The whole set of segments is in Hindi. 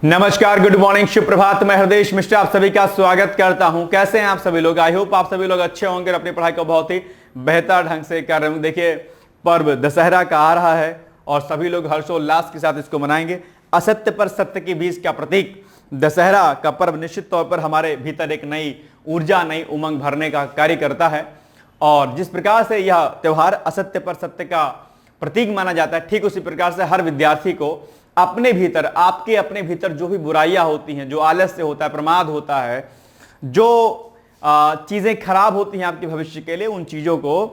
नमस्कार, गुड मॉर्निंग, शुभ प्रभात। मैं हृदय मिश्र आप सभी का स्वागत करता हूं। कैसे हैं आप सभी लोग? आई होप आप सभी लोग अच्छे होंगे और अपनी पढ़ाई को बहुत ही बेहतर ढंग से कर रहे होंगे। देखिए, पर्व दशहरा का आ रहा है और सभी लोग हर्षोल्लास के साथ इसको मनाएंगे। असत्य पर सत्य की बीज का प्रतीक दशहरा का पर्व निश्चित तौर पर हमारे भीतर एक नई ऊर्जा, नई उमंग भरने का कार्य करता है। और जिस प्रकार से यह त्योहार असत्य पर सत्य का प्रतीक माना जाता है, ठीक उसी प्रकार से हर विद्यार्थी को अपने भीतर, आपके अपने भीतर जो भी बुराइयां होती हैं, जो आलस्य होता है, प्रमाद होता है, जो चीजें खराब होती हैं आपके भविष्य के लिए, उन चीजों को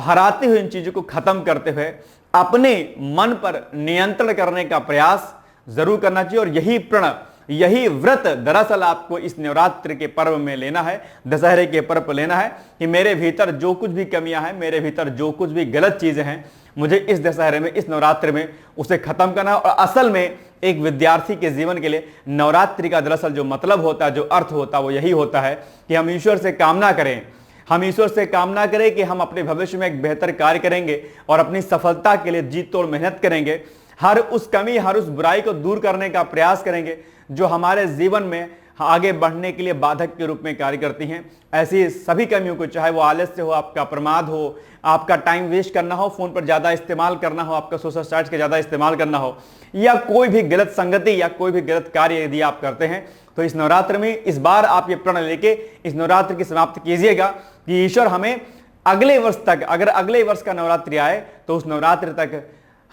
हराते हुए, इन चीजों को खत्म करते हुए अपने मन पर नियंत्रण करने का प्रयास जरूर करना चाहिए। और यही प्रण, यही व्रत दरअसल आपको इस नवरात्र के पर्व में लेना है, दशहरे के पर्व पर लेना है कि मेरे भीतर जो कुछ भी कमियां हैं, मेरे भीतर जो कुछ भी गलत चीजें हैं, मुझे इस दशहरे में, इस नवरात्र में उसे खत्म करना है। और असल में एक विद्यार्थी के जीवन के लिए नवरात्रि का दरअसल जो मतलब होता है, जो अर्थ होता है, वो यही होता है कि हम ईश्वर से कामना करें, हम ईश्वर से कामना करें कि हम अपने भविष्य में एक बेहतर कार्य करेंगे और अपनी सफलता के लिए जी तोड़ मेहनत करेंगे। हर उस कमी, हर उस बुराई को दूर करने का प्रयास करेंगे जो हमारे जीवन में आगे बढ़ने के लिए बाधक के रूप में कार्य करती हैं। ऐसी सभी कमियों को, चाहे वो आलस्य हो, आपका प्रमाद हो, आपका टाइम वेस्ट करना हो, फोन पर ज्यादा इस्तेमाल करना हो, आपका सोशल साइट्स का ज्यादा इस्तेमाल करना हो, या कोई भी गलत संगति या कोई भी गलत कार्य यदि आप करते हैं, तो इस नवरात्र में इस बार आप ये प्रण लेके इस नवरात्र की समाप्ति कीजिएगा कि ईश्वर हमें अगले वर्ष तक, अगर अगले वर्ष का नवरात्रि आए तो उस नवरात्र तक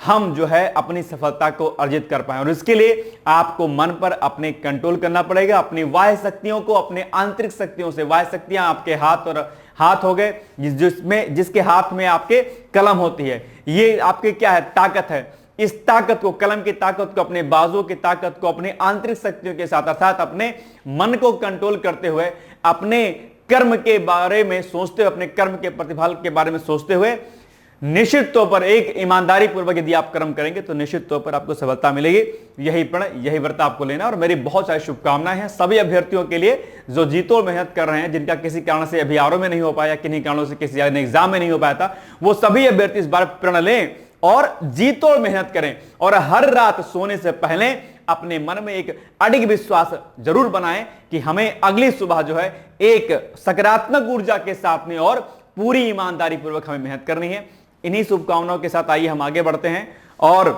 हम जो है अपनी सफलता को अर्जित कर पाए। और इसके लिए आपको मन पर अपने कंट्रोल करना पड़ेगा, अपनी वाह्य शक्तियों को, अपने आंतरिक शक्तियों से। वाह्य शक्तियां आपके हाथ हो गए, जिसके हाथ में आपके कलम होती है, ये आपके क्या है? ताकत है। इस ताकत को, कलम की ताकत को, अपने बाजुओं की ताकत को, अपने आंतरिक शक्तियों के साथ, अर्थात अपने मन को कंट्रोल करते हुए, अपने कर्म के बारे में सोचते हुए, अपने कर्म के प्रतिफल के बारे में सोचते हुए, निश्चित तौर पर एक ईमानदारी पूर्वक यदि आप कर्म करेंगे तो निश्चित तौर पर आपको सफलता मिलेगी। यही प्रण, यही व्रत आपको लेना। और मेरी बहुत सारी शुभकामनाएं हैं सभी अभ्यर्थियों के लिए जो जीतोड़ मेहनत कर रहे हैं, जिनका किसी कारण से अभी आरओ में नहीं हो पाया, किन्हीं कारणों से किसी एग्जाम में नहीं हो पाया था, वो सभी अभ्यर्थी इस बार प्रण लें और जीतोड़ मेहनत करें। और हर रात सोने से पहले अपने मन में एक अडिग विश्वास जरूर बनाएं कि हमें अगली सुबह जो है एक सकारात्मक ऊर्जा के साथ में और पूरी ईमानदारी पूर्वक हमें मेहनत करनी है। इन्हीं शुभकामनाओं के साथ आइए हम आगे बढ़ते हैं और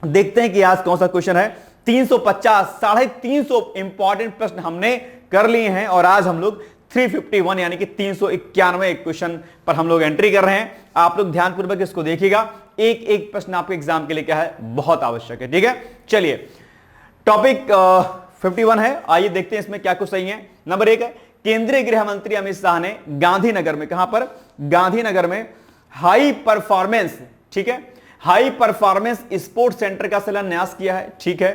देखते हैं कि आज कौन सा क्वेश्चन है। 350, 350 इंपॉर्टेंट प्रश्न हमने कर लिए हैं और आज हम लोग 351 यानी कि 391 क्वेश्चन पर हम लोग एंट्री कर रहे हैं। आप लोग ध्यानपूर्वक इसको देखिएगा, एक एक प्रश्न आपके एग्जाम के लिए क्या है, बहुत आवश्यक है। ठीक है, चलिए टॉपिक 51 है, आइए देखते हैं इसमें क्या कुछ सही है। नंबर 1 है, केंद्रीय गृह मंत्री अमित शाह ने गांधीनगर में, कहां पर? गांधीनगर में हाई परफॉर्मेंस, ठीक है, हाई परफॉर्मेंस स्पोर्ट्स सेंटर का शिलान्यास किया है। ठीक है,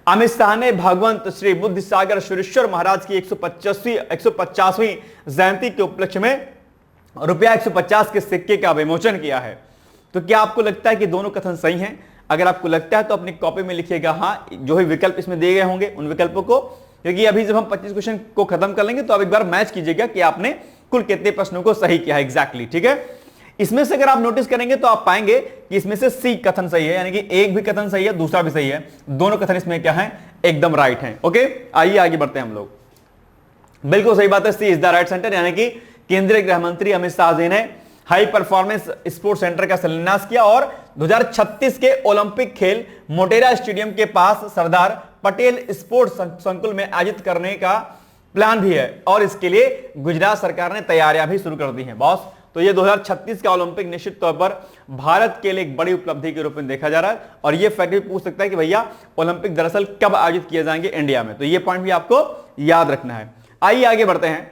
अमित शाह ने भगवंत श्री बुद्धि सागर सुरेश्वर महाराज की 150वीं जयंती के उपलक्ष्य में ₹150 के सिक्के का विमोचन किया है। तो क्या आपको लगता है कि दोनों कथन सही हैं? अगर आपको लगता है तो अपनी कॉपी में लिखिएगा हाँ, जो भी विकल्प इसमें दिए गए होंगे उन विकल्पों को, क्योंकि अभी जब हम 25 क्वेश्चन को खत्म कर लेंगे तो आप एक बार मैच कीजिएगा कि आपने कुल कितने प्रश्नों को सही किया है एग्जैक्टली। ठीक है, इसमें से अगर आप नोटिस करेंगे तो आप पाएंगे कि इसमें से सी कथन सही है, यानी कि एक भी कथन सही है, दूसरा भी सही है, दोनों कथन इसमें क्या है, एकदम राइट है। ओके, आइए आगे बढ़ते हैं हम लोग। बिल्कुल सही बात है, सी इज द राइट सेंटर, यानी कि केंद्रीय गृह मंत्री अमित शाह जी ने हाई परफॉर्मेंस स्पोर्ट्स सेंटर का शिलान्यास किया और 2036 के ओलंपिक खेल मोटेरा स्टेडियम के पास सरदार पटेल स्पोर्ट्स संकुल में आयोजित करने का प्लान भी है और इसके लिए गुजरात सरकार ने तैयारियां भी शुरू कर दी हैं बॉस। तो ये 2036 का ओलंपिक निश्चित तौर पर भारत के लिए एक बड़ी उपलब्धि के रूप में देखा जा रहा है। और ये फैक्ट भी पूछ सकता है कि भैया ओलंपिक दरअसल कब आयोजित किए जाएंगे इंडिया में, तो ये पॉइंट भी आपको याद रखना है। आइए आगे बढ़ते हैं।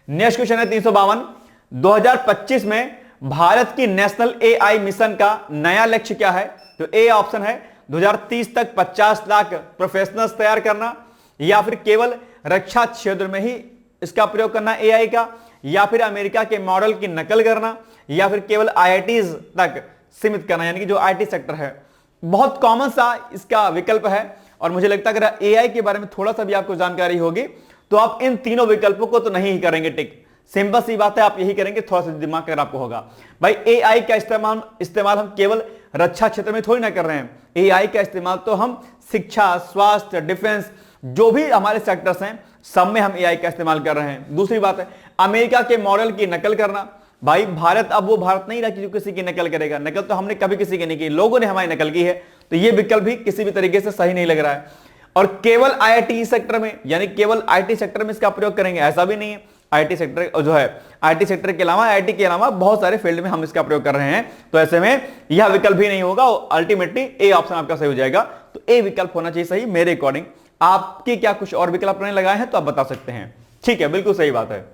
नेक्स्ट क्वेश्चन है 352, 2025 में भारत की नेशनल एआई मिशन का नया लक्ष्य क्या है? तो ए ऑप्शन है 2030 तक 50 लाख प्रोफेशनल्स तैयार करना, या फिर केवल रक्षा क्षेत्र में ही इसका प्रयोग करना एआई का, या फिर अमेरिका के मॉडल की नकल करना, या फिर केवल आईआईटीज तक सीमित करना, यानी कि जो आईटी सेक्टर है। बहुत कॉमन सा इसका विकल्प है और मुझे लगता है अगर एआई के बारे में थोड़ा सा भी आपको जानकारी होगी तो आप इन तीनों विकल्पों को तो नहीं ही करेंगे टिक। सिंपल सी बात है, आप यही करेंगे, थोड़ा सा दिमाग अगर आपको होगा। भाई एआई का इस्तेमाल हम केवल रक्षा क्षेत्र में थोड़ी ना कर रहे हैं। एआई का इस्तेमाल तो हम शिक्षा, स्वास्थ्य, डिफेंस, जो भी हमारे सेक्टर्स हैं सब में हम एआई का इस्तेमाल कर रहे हैं। दूसरी बात है अमेरिका के मॉडल की नकल करना। भाई भारत अब वो भारत नहीं रहा कि जो किसी की नकल करेगा। नकल तो हमने कभी किसी की नहीं की, लोगों ने हमारी नकल की है। तो ये विकल्प भी किसी भी तरीके से सही नहीं लग रहा है। और केवल आईटी सेक्टर में, यानी केवल आईटी सेक्टर में इसका प्रयोग करेंगे ऐसा भी नहीं है। आईटी सेक्टर जो है, आईटी सेक्टर के अलावा, आईटी के अलावा बहुत सारे फील्ड में हम इसका प्रयोग कर रहे हैं। तो ऐसे में यह विकल्प भी नहीं होगा, अल्टीमेटली ए ऑप्शन आपका सही हो जाएगा। तो ए विकल्प होना चाहिए सही मेरे अकॉर्डिंग। आपके क्या कुछ और विकल्प आपने लगाए हैं तो आप बता सकते हैं। ठीक है, बिल्कुल सही बात है।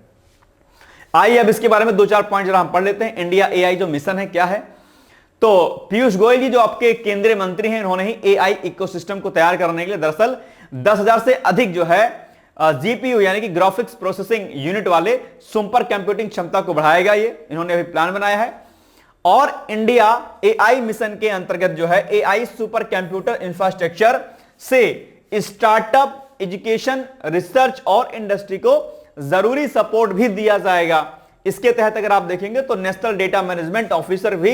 आइए अब इसके बारे में 2-4 पॉइंट जरा हम पढ़ लेते हैं। इंडिया एआई जो मिशन है क्या है। तो पीयूष गोयल जी जो आपके केंद्रीय मंत्री हैं, इन्होंने ही एआई इकोसिस्टम को तैयार करने के लिए दरअसल 10,000 से अधिक जो है जीपीयू यानी कि ग्राफिक्स प्रोसेसिंग यूनिट वाले सुपर कंप्यूटिंग क्षमता को बढ़ाएगा। ये इन्होंने अभी प्लान बनाया है। और इंडिया एआई मिशन के अंतर्गत जो है एआई सुपर कंप्यूटर इंफ्रास्ट्रक्चर से स्टार्टअप, एजुकेशन, रिसर्च और इंडस्ट्री को जरूरी सपोर्ट भी दिया जाएगा। इसके तहत अगर आप देखेंगे तो नेशनल डेटा मैनेजमेंट ऑफिसर भी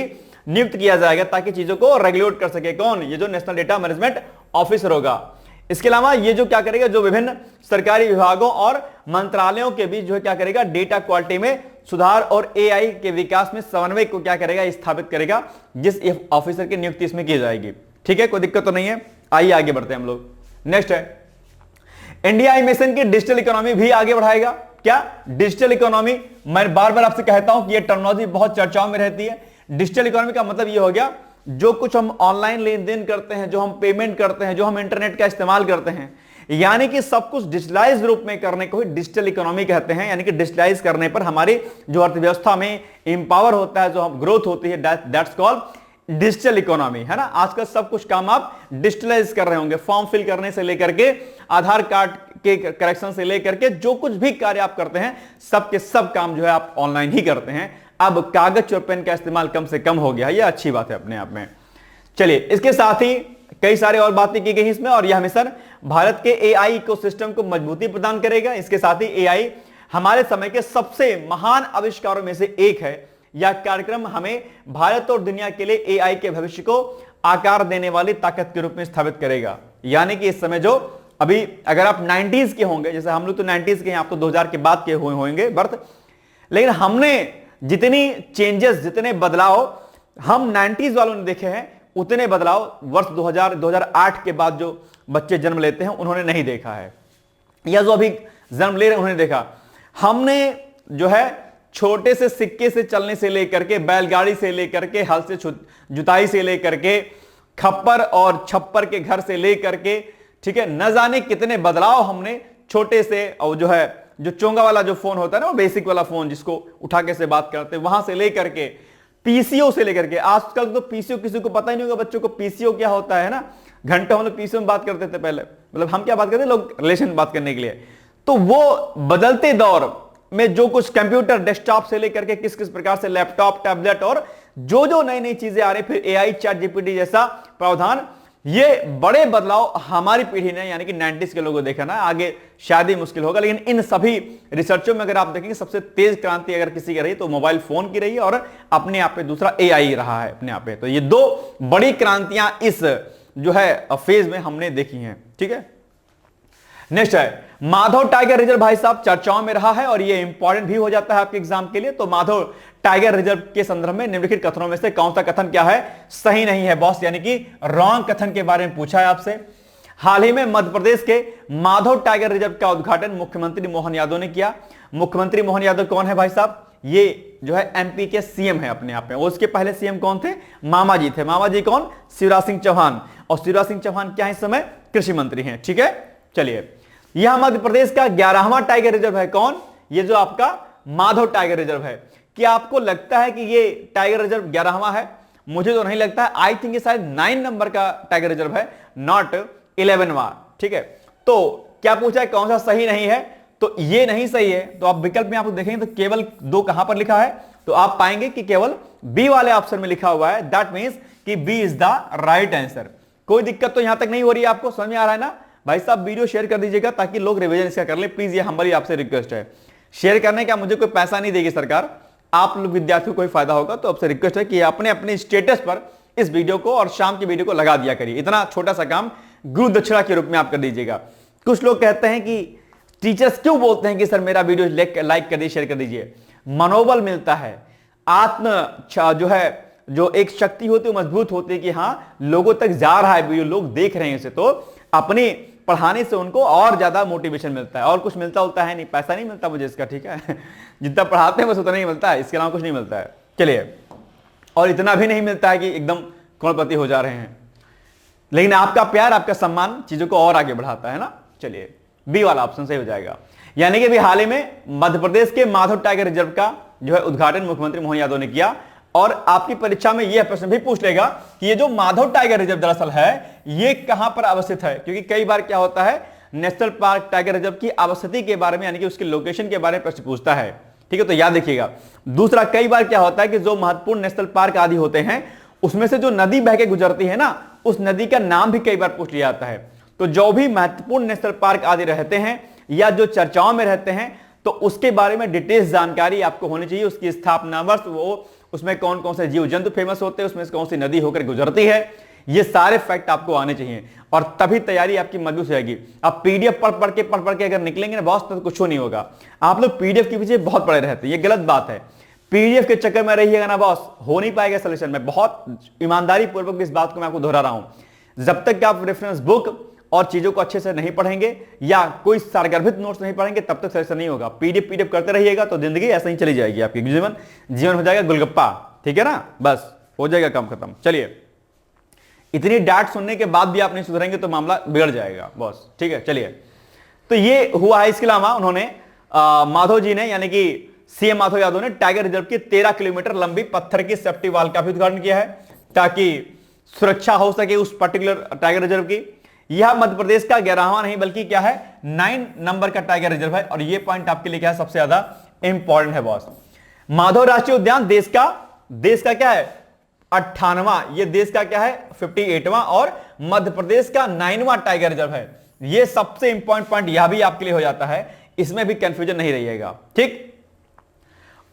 नियुक्त किया जाएगा ताकि चीजों को रेगुलेट कर सके। कौन? ये जो नेशनल डेटा मैनेजमेंट ऑफिसर होगा। इसके अलावा ये जो क्या करेगा, जो विभिन्न सरकारी विभागों और मंत्रालयों के बीच जो है क्या करेगा, डेटा क्वालिटी में सुधार और एआई के विकास में समन्वय को क्या करेगा, स्थापित करेगा, जिस ऑफिसर की नियुक्ति इसमें की जाएगी। ठीक है, कोई दिक्कत तो नहीं है। आइए आगे बढ़ते हैं हम लोग। नेक्स्ट है इंडिया आई मिशन की डिजिटल इकोनॉमी भी आगे बढ़ाएगा। क्या डिजिटल इकोनॉमी, मैं बार बार आपसे कहता हूं कि यह टर्मिनोलॉजी बहुत चर्चाओं में रहती है। डिजिटल इकोनॉमी का मतलब यह हो गया जो कुछ हम ऑनलाइन लेन देन करते हैं, जो हम पेमेंट करते हैं, जो हम इंटरनेट का इस्तेमाल करते हैं, यानी कि सब कुछ डिजिटलाइज रूप में करने को ही डिजिटल इकोनॉमी कहते हैं। यानी कि डिजिटलाइज करने पर हमारी जो अर्थव्यवस्था में इंपावर होता है, जो हम ग्रोथ होती है, दैट्स कॉल्ड डिजिटल इकोनॉमी, है ना। आजकल सब कुछ काम आप डिजिटलाइज कर रहे होंगे, फॉर्म फिल करने से लेकर के आधार कार्ड के करेक्शन से लेकर के जो कुछ भी कार्य आप करते हैं सब के सब काम जो है आप ऑनलाइन ही करते हैं। अब कागज और पेन का इस्तेमाल कम से कम हो गया, यह अच्छी बात है अपने आप में। चलिए, इसके साथ ही कई सारे और बातें की गई इसमें, और यह मिशन भारत के एआई इकोसिस्टम को मजबूती प्रदान करेगा। इसके साथ ही एआई हमारे समय के सबसे महान आविष्कारों में से एक है। यह कार्यक्रम हमें भारत और दुनिया के लिए एआई के भविष्य को आकार देने वाली ताकत के रूप में स्थापित करेगा। यानी कि इस समय जो अभी अगर आप 90s के होंगे, जैसे हम लोग तो 90s के हैं, आप तो 2000 के बाद के हुए होंगे बर्थ, लेकिन हमने जितनी चेंजेस, जितने बदलाव हम 90s वालों ने देखे हैं, उतने बदलाव वर्ष 2000-2008 के बाद जो बच्चे जन्म लेते हैं उन्होंने नहीं देखा है, या जो अभी जन्म ले रहे हैं उन्होंने देखा। हमने जो है छोटे से सिक्के से चलने से लेकर के, बैलगाड़ी से लेकर के, हल से जुताई से लेकर के, खप्पर और छप्पर के घर से लेकर के, ठीक है, न जाने कितने बदलाव हमने छोटे से, और जो है जो चोंगा वाला जो फोन होता है ना, वो बेसिक वाला फोन जिसको उठा के से बात करते हैं, वहां से लेकर के पीसीओ से लेकर के आजकल तो पीसीओ किसी को पता ही नहीं होगा बच्चों को पीसीओ क्या होता है ना। घंटों हम लोग पीसीओ में बात करते थे पहले, मतलब हम क्या बात करते थे, लोग रिलेशन बात करने के लिए। तो वो बदलते दौर में जो कुछ कंप्यूटर, डेस्कटॉप से लेकर के किस किस प्रकार से लैपटॉप, टैबलेट और जो जो नई नई चीजें आ रही, फिर एआई, चैट जीपीटी जैसा प्रावधान, ये बड़े बदलाव हमारी पीढ़ी ने यानी कि 90s के लोगों को देखा ना। आगे शायद ही मुश्किल होगा, लेकिन इन सभी रिसर्चों में अगर आप देखेंगे सबसे तेज क्रांति अगर किसी की रही तो मोबाइल फोन की रही है, और अपने आप पे दूसरा एआई रहा है अपने आप पे। तो ये दो बड़ी क्रांतियां इस जो है फेज में हमने देखी हैं। ठीक है, नेक्स्ट है माधव टाइगर रिजर्व। भाई साहब चर्चाओं में रहा है और ये इंपॉर्टेंट भी हो जाता है आपके एग्जाम के लिए। तो माधव टाइगर रिजर्व के संदर्भ में निम्नलिखित कथनों में से कौन सा कथन क्या है, सही नहीं है बॉस, यानी कि रॉन्ग कथन के बारे में पूछा है आपसे। हाल ही में मध्य प्रदेश के माधव टाइगर रिजर्व का उद्घाटन मुख्यमंत्री मोहन यादव ने किया। मुख्यमंत्री मोहन यादव कौन है भाई साहब? ये जो है एमपी के सीएम है अपने आप में। उसके पहले सीएम कौन थे? मामा जी थे। मामा जी कौन? शिवराज सिंह चौहान। और शिवराज सिंह चौहान क्या है इस समय? कृषि मंत्री हैं। ठीक है, चलिए, यह मध्य प्रदेश का 11वां टाइगर रिजर्व है। कौन? ये जो आपका माधव टाइगर रिजर्व है। क्या आपको लगता है कि ये टाइगर रिजर्व 11वां है? मुझे तो नहीं लगता है। आई थिंक ये शायद 9 नंबर का टाइगर रिजर्व है, नॉट 11वां। ठीक है, तो क्या पूछा है कौन सा सही नहीं है? तो ये नहीं सही है। तो आप विकल्प में आप देखेंगे तो केवल 2 कहां पर लिखा है, तो आप पाएंगे कि केवल बी वाले ऑप्शन में लिखा हुआ है। दैट मींस कि B is the right answer. कोई दिक्कत तो यहां तक नहीं हो रही है आपको? समझ में आ रहा है ना भाई साहब? वीडियो शेयर कर दीजिएगा ताकि लोग रिवीजन इसका कर ले प्लीज, ये हमारी आपसे रिक्वेस्ट है। शेयर करने का मुझे कोई पैसा नहीं देगी सरकार, आप लोग विद्यार्थियों को कोई फायदा होगा। तो आपसे रिक्वेस्ट है कि अपने अपने स्टेटस पर इस वीडियो को और शाम की वीडियो को लगा दिया करिए। इतना छोटा सा काम गुरु दक्षिणा के रूप में आप कर दीजिएगा। कुछ लोग कहते हैं कि टीचर्स क्यों बोलते हैं कि सर मेरा वीडियो लाइक कर दीजिए, शेयर कर दीजिए। मनोबल मिलता है, आत्म जो है, जो एक शक्ति होती है मजबूत होती है कि हाँ लोगों तक जा रहा है वीडियो, लोग देख रहे हैं इसे, तो अपनी पढ़ाने से उनको और ज्यादा मोटिवेशन मिलता है। और कुछ मिलता होता है नहीं, पैसा नहीं मिलता मुझे इसका, ठीक है जितना पढ़ाते हैं बस उतना ही मिलता है, इसके अलावा कुछ नहीं मिलता है। चलिए, और इतना भी नहीं मिलता है कि एकदम करोड़पति हो जा रहे हैं, लेकिन आपका प्यार, आपका सम्मान चीजों को और आगे बढ़ाता है ना। चलिए, बी वाला ऑप्शन सही हो जाएगा। यानी कि अभी हाल ही में मध्य प्रदेश के माधव टाइगर रिजर्व का जो है उद्घाटन मुख्यमंत्री मोहन यादव ने किया। और आपकी परीक्षा में यह प्रश्न भी पूछ लेगा कि ये जो माधव टाइगर रिजर्व दरअसल है ये कहां पर अवस्थित है, क्योंकि कई बार क्या होता है नेशनल पार्क टाइगर रिजर्व की अवस्थिति के बारे में यानी कि उसके लोकेशन के बारे में प्रश्न पूछता है, ठीक है, तो याद रखिएगा। दूसरा, कई बार क्या होता है कि जो महत्वपूर्ण नेशनल पार्क आदि होते हैं उसमें से जो नदी बह के गुजरती है ना, उस नदी का नाम भी कई बार पूछ लिया जाता है। तो जो भी महत्वपूर्ण नेशनल पार्क आदि रहते हैं या जो चर्चाओं में रहते हैं तो उसके बारे में डिटेल्स जानकारी आपको होनी चाहिए। उसकी स्थापना वर्ष, वो उसमें कौन कौन से जीव जंतु फेमस होते हैं, उसमें कौन सी नदी होकर गुजरती है, ये सारे फैक्ट आपको आने चाहिए और तभी तैयारी आपकी मजबूत हो जाएगी। अब पीडीएफ पढ़ पढ़ के अगर निकलेंगे ना बॉस तो कुछ नहीं होगा। आप लोग पीडीएफ के पीछे बहुत पड़े रहते हैं, ये गलत बात है। पीडीएफ के चक्कर में रहिएगा ना बॉस, हो नहीं पाएगा सॉल्यूशन। मैं बहुत ईमानदारी पूर्वक इस बात को मैं आपको दोहरा रहा हूं। जब तक आप रेफरेंस बुक और चीजों को अच्छे से नहीं पढ़ेंगे या कोई सारगर्भित नोट्स नहीं पढ़ेंगे तब तक सॉल्यूशन नहीं होगा। पीडीएफ करते रहिएगा तो जिंदगी ऐसे ही चली जाएगी, आपकी जीवन हो जाएगा गुलगप्पा, ठीक है ना, बस हो जाएगा काम खत्म। चलिए, इतनी डांट सुनने के बाद भी आप नहीं सुधरेंगे तो मामला बिगड़ जाएगा बॉस, ठीक है। चलिए, तो ये हुआ है। इसके अलावा उन्होंने माधव जी ने यानी कि सीएम माधव यादव ने टाइगर रिजर्व की 13 किलोमीटर लंबी पत्थर की सेफ्टी वॉल का भी उद्घाटन किया है ताकि सुरक्षा हो सके उस पर्टिकुलर टाइगर रिजर्व की। यह मध्य प्रदेश का 11वां नहीं बल्कि क्या है 9 नंबर का टाइगर रिजर्व है और यह पॉइंट आपके लिए क्या है सबसे ज्यादा इंपॉर्टेंट है बॉस। माधव राष्ट्रीय उद्यान देश का क्या है 98वां, ये देश का क्या है 58वां और मध्य प्रदेश का 9वां टाइगर रिजर्व है। यह सबसे इंपॉर्टेंट पॉइंट यह भी आपके लिए हो जाता है, इसमें भी कंफ्यूजन नहीं रहिएगा, ठीक।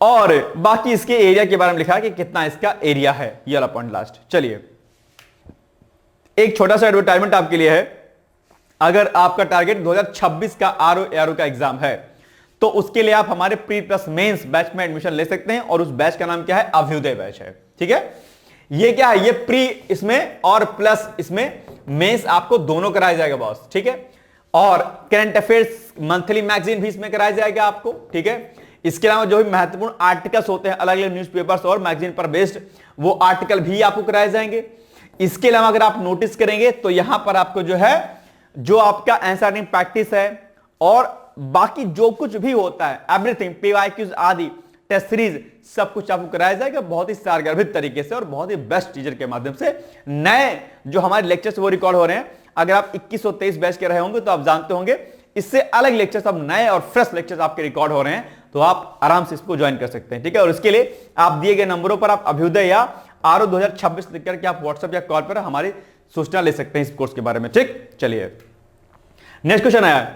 और बाकी इसके एरिया के बारे में लिखा है कि कितना इसका एरिया है, ये वाला पॉइंट लास्ट। चलिए, एक छोटा सा एडवर्टाइजमेंट आपके लिए है। अगर आपका टारगेट 2026 का आरओ का एग्जाम है तो उसके लिए आप हमारे प्री प्लस मेंस बैच में एडमिशन ले सकते हैं और उस बैच का नाम क्या है अभ्युदय बैच है, ठीक है। ये क्या है, ये प्री इसमें और प्लस इसमें मेंस आपको दोनों कराया जाएगा बॉस, ठीक है। और करंट अफेयर्स मंथली मैगजीन भी इसमें कराया जाएगा आपको, ठीक है। इसके अलावा जो भी महत्वपूर्ण आर्टिकल्स होते हैं अलग अलग न्यूज़पेपर्स और मैगजीन पर बेस्ड वो आर्टिकल भी आपको कराए जाएंगे। इसके अलावा अगर आप नोटिस करेंगे तो यहां पर आपको जो है जो आपका आंसर राइटिंग प्रैक्टिस है और बाकी जो कुछ भी होता है एवरीथिंग पीवाईक्यूज आदि टेस्ट सीरीज सब कुछ आपको कराया जाएगा बहुत ही सारगर्भित तरीके से और बहुत ही बेस्ट टीचर के माध्यम से। नए जो हमारे लेक्चर्स वो रिकॉर्ड हो रहे हैं, अगर आप 21 और 23 बैच के रहे होंगे तो आप जानते होंगे इससे अलग लेक्चर्स, अब नए और फ्रेश लेक्चर्स आपके रिकॉर्ड हो रहे हैं, तो आप आराम से इसको ज्वाइन कर सकते हैं, ठीक है। और इसके लिए आप दिए गए नंबरों पर आप अभ्युदय या आरओ 2026 लिख करके आप व्हाट्सएप या कॉल पर हमारी सूचना ले सकते हैं इस कोर्स के बारे में, ठीक। चलिए, नेक्स्ट क्वेश्चन आया,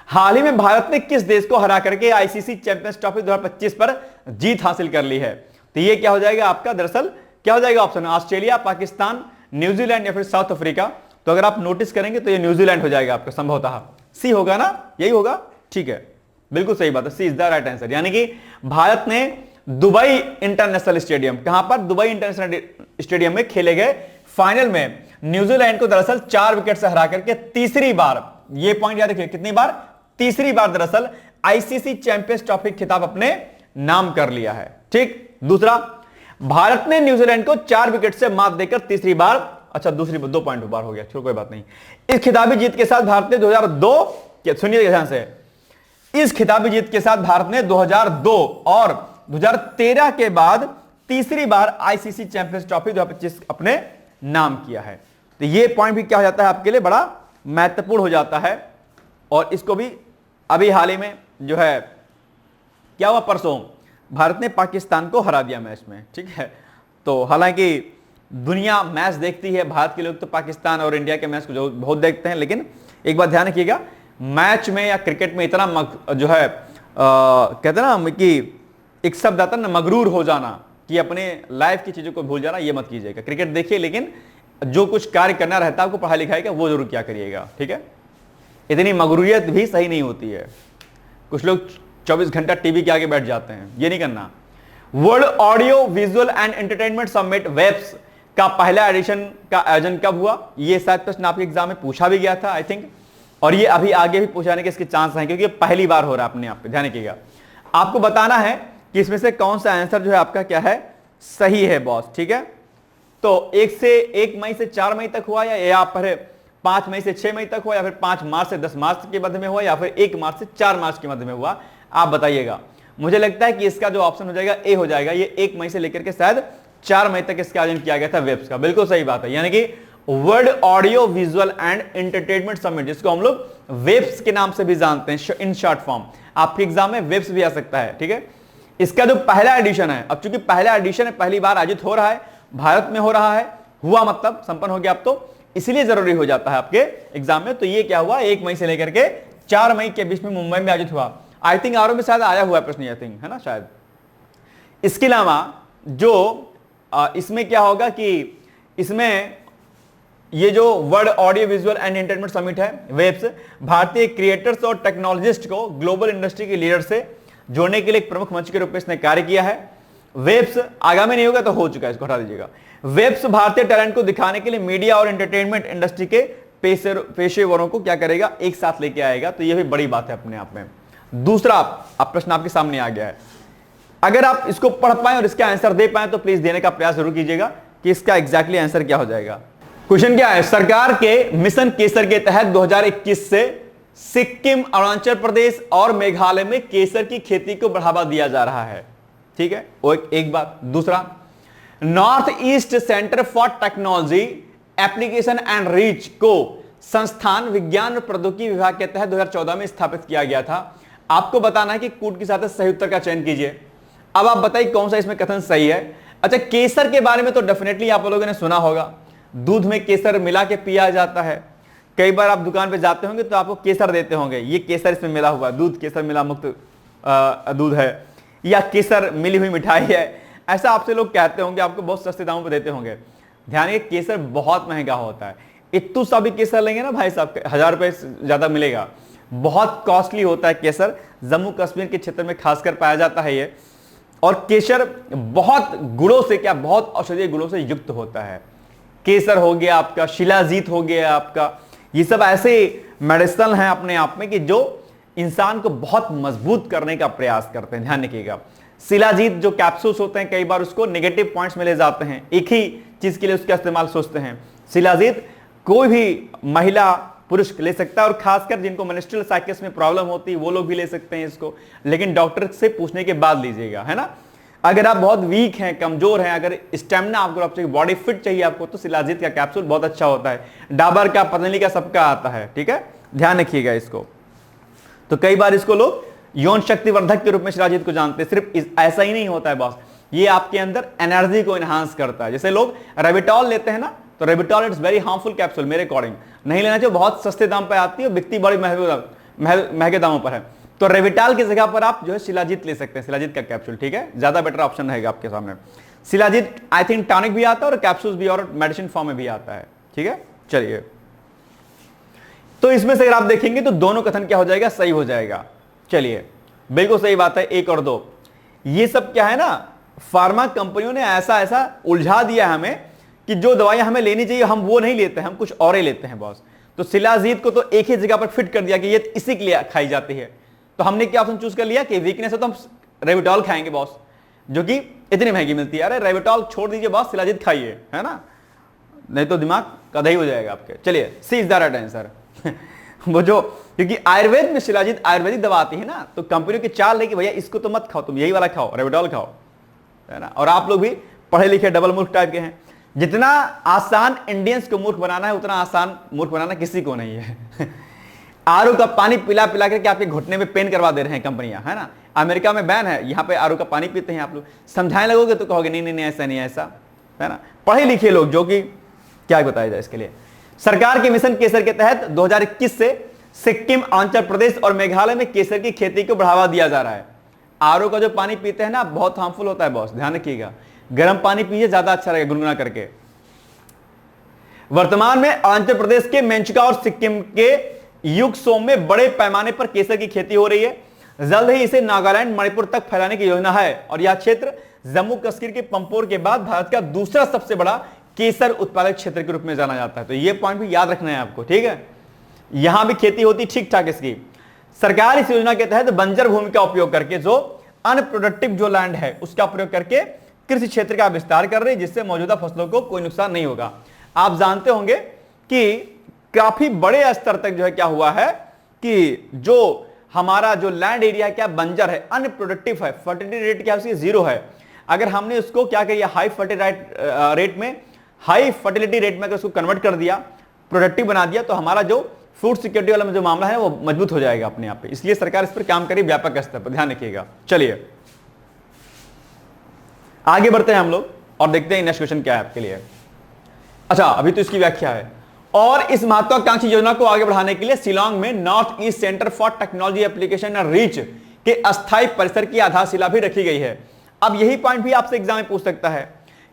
हाल ही में भारत ने किस देश को हरा करके आईसीसी चैंपियंस ट्रॉफी 2025 पर जीत हासिल कर ली है? तो ये क्या हो जाएगा आपका, दरअसल क्या हो जाएगा ऑप्शन, ऑस्ट्रेलिया, पाकिस्तान, न्यूजीलैंड या फिर साउथ अफ्रीका। तो अगर आप नोटिस करेंगे तो ये न्यूजीलैंड हो जाएगा आपका, संभवतः सी होगा ना, यही होगा, ठीक है, बिल्कुल सही बात है, सी इज द राइट आंसर। यानी कि भारत ने दुबई इंटरनेशनल स्टेडियम, कहां पर, दुबई इंटरनेशनल स्टेडियम में खेले गए फाइनल में न्यूजीलैंड को दरअसल 4 विकेट से हरा करके तीसरी बार, ये पॉइंट याद रखिए, कितनी बार, तीसरी बार दरअसल आईसीसी चैंपियंस ट्रॉफी खिताब अपने नाम कर लिया है, ठीक। दूसरा, भारत ने न्यूजीलैंड को 4 विकेट से मात देकर तीसरी बार, अच्छा दूसरी 2 पॉइंट बार हो गया, चलो कोई बात नहीं। इस खिताबी जीत के साथ भारत ने 2002, सुनिए ध्यान से, इस खिताबी जीत के साथ भारत ने 2002 और 2013 के बाद तीसरी बार आईसीसी चैंपियंस ट्रॉफी 2025 अपने नाम किया है। तो ये पॉइंट भी क्या हो जाता है आपके लिए, बड़ा महत्वपूर्ण हो जाता है। और इसको भी अभी हाल ही में जो है क्या हुआ, परसों भारत ने पाकिस्तान को हरा दिया मैच में, ठीक है। तो हालांकि दुनिया मैच देखती है, भारत के लोग तो पाकिस्तान और इंडिया के मैच को बहुत देखते हैं, लेकिन एक बात ध्यान रखिएगा, मैच में या क्रिकेट में इतना जो है कहते हैं ना कि एक शब्द आता है ना, मगरूर हो जाना, कि अपने लाइफ की चीजों को भूल जाना, ये मत कीजिएगा। क्रिकेट देखिए, लेकिन जो कुछ कार्य करना रहता है आपको पढ़ाई लिखाई का, वो जरूर क्या करिएगा, ठीक है। इतनी मगरूरियत भी सही नहीं होती है। कुछ लोग 24 घंटा टीवी के आगे बैठ जाते हैं, ये नहीं करना। World audio visual and entertainment summit WAVES का पहला एडिशन का आयोजन कब हुआ? ये शायद प्रश्न आपके एग्जाम में पूछा भी गया था आई थिंक, और ये अभी आगे भी पूछाने के इसके चांस हैं, क्योंकि पहली बार हो रहा है अपने आप पे, ध्यान रखिएगा। आपको बताना है कि इसमें से कौन सा आंसर जो है आपका क्या है, सही है बॉस, ठीक है। तो 1 मई से 4 मई तक हुआ, या फिर 5 मई से 6 मई तक हुआ, या फिर 5 मार्च से 10 मार्च के मध्य में हुआ, या फिर 1 मार्च से 4 मार्च के मध्य में हुआ, आप बताइएगा। मुझे लगता है कि इसका जो ऑप्शन हो जाएगा ए हो जाएगा। ये 1 मई से लेकर के शायद 4 मई तक इसका आयोजन किया गया था वेब्स का, बिल्कुल सही बात है। यानी कि world audio visual and entertainment summit, जिसको हम लोग वेब्स के नाम से भी जानते हैं इन शॉर्ट फॉर्म। आपके एग्जाम में वेब्स भी आ सकता है, ठीक है। इसका जो पहला एडिशन है, अब चूंकि पहला एडिशन है, पहली बार आयोजित हो रहा है, भारत में हो रहा है, हुआ मतलब संपन्न हो गया अब तो, इसलिए जरूरी हो जाता है आपके एग्जाम में। तो ये क्या हुआ, 1 मई से लेकर के 4 मई के बीच में मुंबई में आयोजित हुआ। आई थिंक आर में शायद आया हुआ है प्रश्न, आई थिंक, है ना शायद। इसके अलावा जो इसमें क्या होगा कि इसमें ये जो world audio visual and entertainment summit है वेब्स, भारतीय क्रिएटर्स और टेक्नोलॉजिस्ट को ग्लोबल इंडस्ट्री के लीडर से जोड़ने के लिए एक प्रमुख मंच के रूप में इसने कार्य किया है। वेब्स आगामी नहीं होगा तो हो चुका है, इसको हटा दीजिएगा। वेब्स भारतीय टैलेंट को दिखाने के लिए मीडिया और एंटरटेनमेंट इंडस्ट्री के पेशेवरों को क्या करेगा, एक साथ लेके आएगा। तो यह भी बड़ी बात है अपने आप में। दूसरा आप प्रश्न आपके सामने आ गया है, अगर आप इसको पढ़ पाए और इसका आंसर दे पाए तो प्लीज देने का प्रयास जरूर कीजिएगा कि इसका एग्जैक्टली आंसर क्या हो जाएगा। क्वेश्चन क्या है, सरकार के मिशन केसर के तहत 2021 से सिक्किम, अरुणाचल प्रदेश और मेघालय में केसर की खेती को बढ़ावा दिया जा रहा है, ठीक है, वो एक बात। दूसरा, north east centre for technology application and reach को संस्थान विज्ञान और प्रौद्योगिकी विभाग के तहत 2014 में स्थापित किया गया था। आपको बताना है कि कूट के साथ सही उत्तर का चयन कीजिए। अब आप बताइए कौन सा इसमें कथन सही है। अच्छा, केसर के बारे में तो डेफिनेटली आप लोगों ने सुना होगा, दूध में केसर मिला के पिया जाता है। कई बार आप दुकान पे जाते होंगे तो आपको केसर देते होंगे, ये केसर इसमें मिला हुआ, दूध केसर मिला मुक्त दूध है, या केसर मिली हुई मिठाई है, ऐसा आपसे लोग कहते होंगे, आपको बहुत सस्ते दामों पे देते होंगे। ध्यान रखिए, केसर बहुत महंगा होता है। इत्तू सा भी केसर लेंगे ना भाई साहब, 1000 रुपए ज्यादा मिलेगा, बहुत कॉस्टली होता है केसर। जम्मू कश्मीर के क्षेत्र में खासकर पाया जाता है ये। और केसर बहुत गुणों से, क्या बहुत औषधीय गुणों से युक्त होता है। केसर हो गया आपका, शिलाजीत हो गया आपका, ये सब ऐसे मेडिसिन हैं अपने आप में कि जो इंसान को बहुत मजबूत करने का प्रयास करते हैं। ध्यान रखिएगा, शिलाजीत जो कैप्सूल्स होते हैं कई बार उसको नेगेटिव पॉइंट्स में ले जाते हैं, एक ही चीज के लिए उसका इस्तेमाल सोचते हैं। शिलाजीत कोई भी महिला पुरुष ले सकता है, और खासकर जिनको मेंस्ट्रुअल साइकिल्स में प्रॉब्लम होती है वो लोग भी ले सकते हैं इसको, लेकिन डॉक्टर से पूछने के बाद लीजिएगा, है ना। अगर आप बहुत वीक हैं, कमजोर हैं, अगर स्टेमिना आपको चाहिए, बॉडी फिट चाहिए आपको, तो शिलाजीत का कैप्सूल बहुत अच्छा होता है। डाबर का, पतंजलि का, सबका आता है, ठीक है, ध्यान रखिएगा इसको। तो कई बार इसको लोग यौन शक्तिवर्धक के रूप में शिलाजीत को जानते हैं। सिर्फ ऐसा ही नहीं होता है बॉस, ये आपके अंदर एनर्जी को एनहांस करता है। जैसे लोग रेविटॉल लेते हैं ना, तो रेविटॉल इट्स वेरी हार्मफुल कैप्सूल, मेरे अकॉर्डिंग नहीं लेना चाहिए, बहुत सस्ते दाम पर आती है, बिकती बड़ी महंगे दामों पर है। तो रेविटॉल की जगह पर आप जो है शिलाजीत ले सकते हैं, शिलाजीत का कैप्सूल, ठीक है, ज्यादा बेटर ऑप्शन रहेगा आपके सामने। शिलाजीत आई थिंक टॉनिक भी आता है और कैप्सूल्स भी और मेडिसिन फॉर्म में भी आता है, ठीक है। चलिए, तो इसमें से अगर आप देखेंगे तो दोनों कथन क्या हो जाएगा, सही हो जाएगा। चलिए, बिल्कुल सही बात है, 1 और 2। ये सब क्या है ना, फार्मा कंपनियों ने ऐसा ऐसा उलझा दिया है हमें कि जो दवाइयां हमें लेनी चाहिए हम वो नहीं लेते हैं, हम कुछ और ही लेते हैं बॉस। तो शिलाजीत को तो एक ही जगह पर फिट कर दिया कि ये इसी के लिए खाई जाती है। तो हमने क्या ऑप्शन चूज कर लिया कि वीकनेस है तो हम रेविटॉल खाएंगे बॉस, जो कि इतनी महंगी मिलती है। अरे रेविटॉल छोड़ दीजिए बॉस, शिलाजीत खाइए, है ना, नहीं तो दिमाग कदई हो जाएगा आपके। चलिए, सी इज द राइट आंसर। वो जो, क्योंकि आयुर्वेद में शिलाजीत आयुर्वेदिक दवा आती है ना, तो कंपनियों की चाल है कि भैया इसको तो मत खाओ, तुम यही वाला खाओ, रेविटॉल खाओ, है ना। और आप लोग भी पढ़े लिखे डबल मूर्ख टाइप के हैं। जितना आसान इंडियंस को मूर्ख बनाना है, उतना आसान मूर्ख बनाना किसी को नहीं है। आरओ का पानी पिला पिला करके आपके घुटने में पेन करवा दे रहे हैं कंपनियां, है ना। अमेरिका में बैन है, यहाँ पे आरओ का पानी पीते हैं आप लोग। समझाने लगोगे तो कहोगे नहीं नहीं नहीं ऐसा नहीं ऐसा, है ना। पढ़े लिखे लोग जो कि क्या बताया जाए इसके लिए। सरकार के मिशन केसर के तहत 2021 से सिक्किम, अरुणाचल प्रदेश और मेघालय में केसर की खेती को बढ़ावा दिया जा रहा है। आरओ का जो पानी पीते हैं ना बहुत हार्मफुल होता है बॉस, ध्यान रखिएगा। गर्म पानी पीजिए, ज्यादा अच्छा रहेगा गुनगुना करके। वर्तमान में अरुणाचल प्रदेश के मेंचुका और सिक्किम के युगसोम में बड़े पैमाने पर केसर की खेती हो रही है। जल्द ही इसे नागालैंड, मणिपुर तक फैलाने की योजना है और यह क्षेत्र जम्मू कश्मीर के पंपोर के बाद भारत का दूसरा सबसे बड़ा केसर उत्पादक क्षेत्र के रूप में जाना जाता है। तो यह पॉइंट भी याद रखना है आपको, ठीक है। यहां भी खेती होती ठीक ठाक इसकी। सरकार इस योजना के तहत बंजर भूमि का उपयोग करके, जो अनप्रोडक्टिव जो लैंड है उसका प्रयोग करके कृषि क्षेत्र का विस्तार कर रही है, जिससे मौजूदा फसलों को कोई नुकसान नहीं होगा। आप जानते होंगे कि काफी बड़े स्तर तक जो है क्या हुआ है कि जो हमारा जो लैंड एरिया क्या बंजर है, अनप्रोडक्टिव है, फर्टिलिटी रेट क्या उसकी 0 है। अगर हमने उसको क्या किया, हाई फर्टिलिटी रेट में अगर उसको कन्वर्ट कर दिया, प्रोडक्टिव बना दिया, तो हमारा जो फूड सिक्योरिटी वाला जो मामला है वो मजबूत हो जाएगा अपने आप पे। इसलिए सरकार इस पर काम करी व्यापक स्तर पर, ध्यान रखिएगा। चलिए आगे बढ़ते हैं हम लोग और देखते हैं नेक्स्ट क्वेश्चन क्या है आपके लिए। अच्छा, अभी तो इसकी व्याख्या है। और इस महत्वाकांक्षी योजना को आगे बढ़ाने के लिए शिलांग में north east centre for technology application and reach के अस्थायी परिसर की आधारशिला भी रखी गई है। अब यही पॉइंट भी आपसे एग्जाम में पूछ सकता है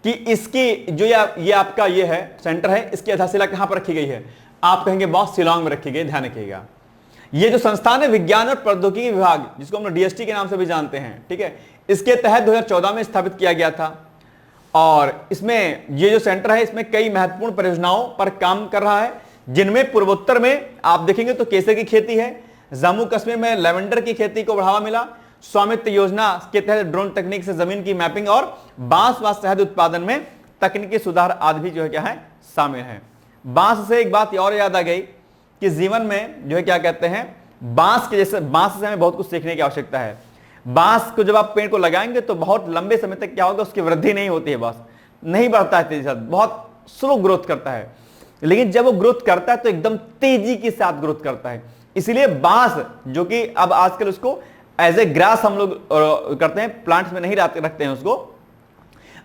कि इसकी जो ये आपका ये है सेंटर है, इसकी आधारशिला कहां पर रखी गई है। आप कहेंगे बॉस शिलांग में रखी गई। ध्यान रखिएगा, ये जो संस्थान है विज्ञान और प्रौद्योगिकी विभाग, जिसको हम लोग डीएसटी के नाम से भी जानते हैं, ठीक है, इसके तहत 2014 में स्थापित किया गया था। और इसमें ये जो सेंटर है इसमें कई महत्वपूर्ण परियोजनाओं पर काम कर रहा है, जिनमें पूर्वोत्तर में आप देखेंगे तो केसर की खेती है, जम्मू कश्मीर में लेवेंडर की खेती को बढ़ावा मिला, स्वामित्व योजना के तहत ड्रोन तकनीक से जमीन की मैपिंग और बांस व शहद उत्पादन में तकनीकी सुधार आदि भी जो है क्या है शामिल है। बांस से एक बात और याद आ गई कि जीवन में जो है क्या कहते हैं, बांस के जैसे बांस से हमें बहुत कुछ सीखने की आवश्यकता है। बांस को जब आप पेड़ को लगाएंगे तो बहुत लंबे समय तक क्या होगा, उसकी वृद्धि नहीं होती है, बांस नहीं बढ़ता है तेजी से, बहुत स्लो ग्रोथ करता है। लेकिन जब वो ग्रोथ करता है तो एकदम तेजी के साथ ग्रोथ करता है। इसलिए बांस जो कि अब आजकल उसको एज ए ग्रास हम लोग करते हैं, प्लांट्स में नहीं रखते हैं उसको।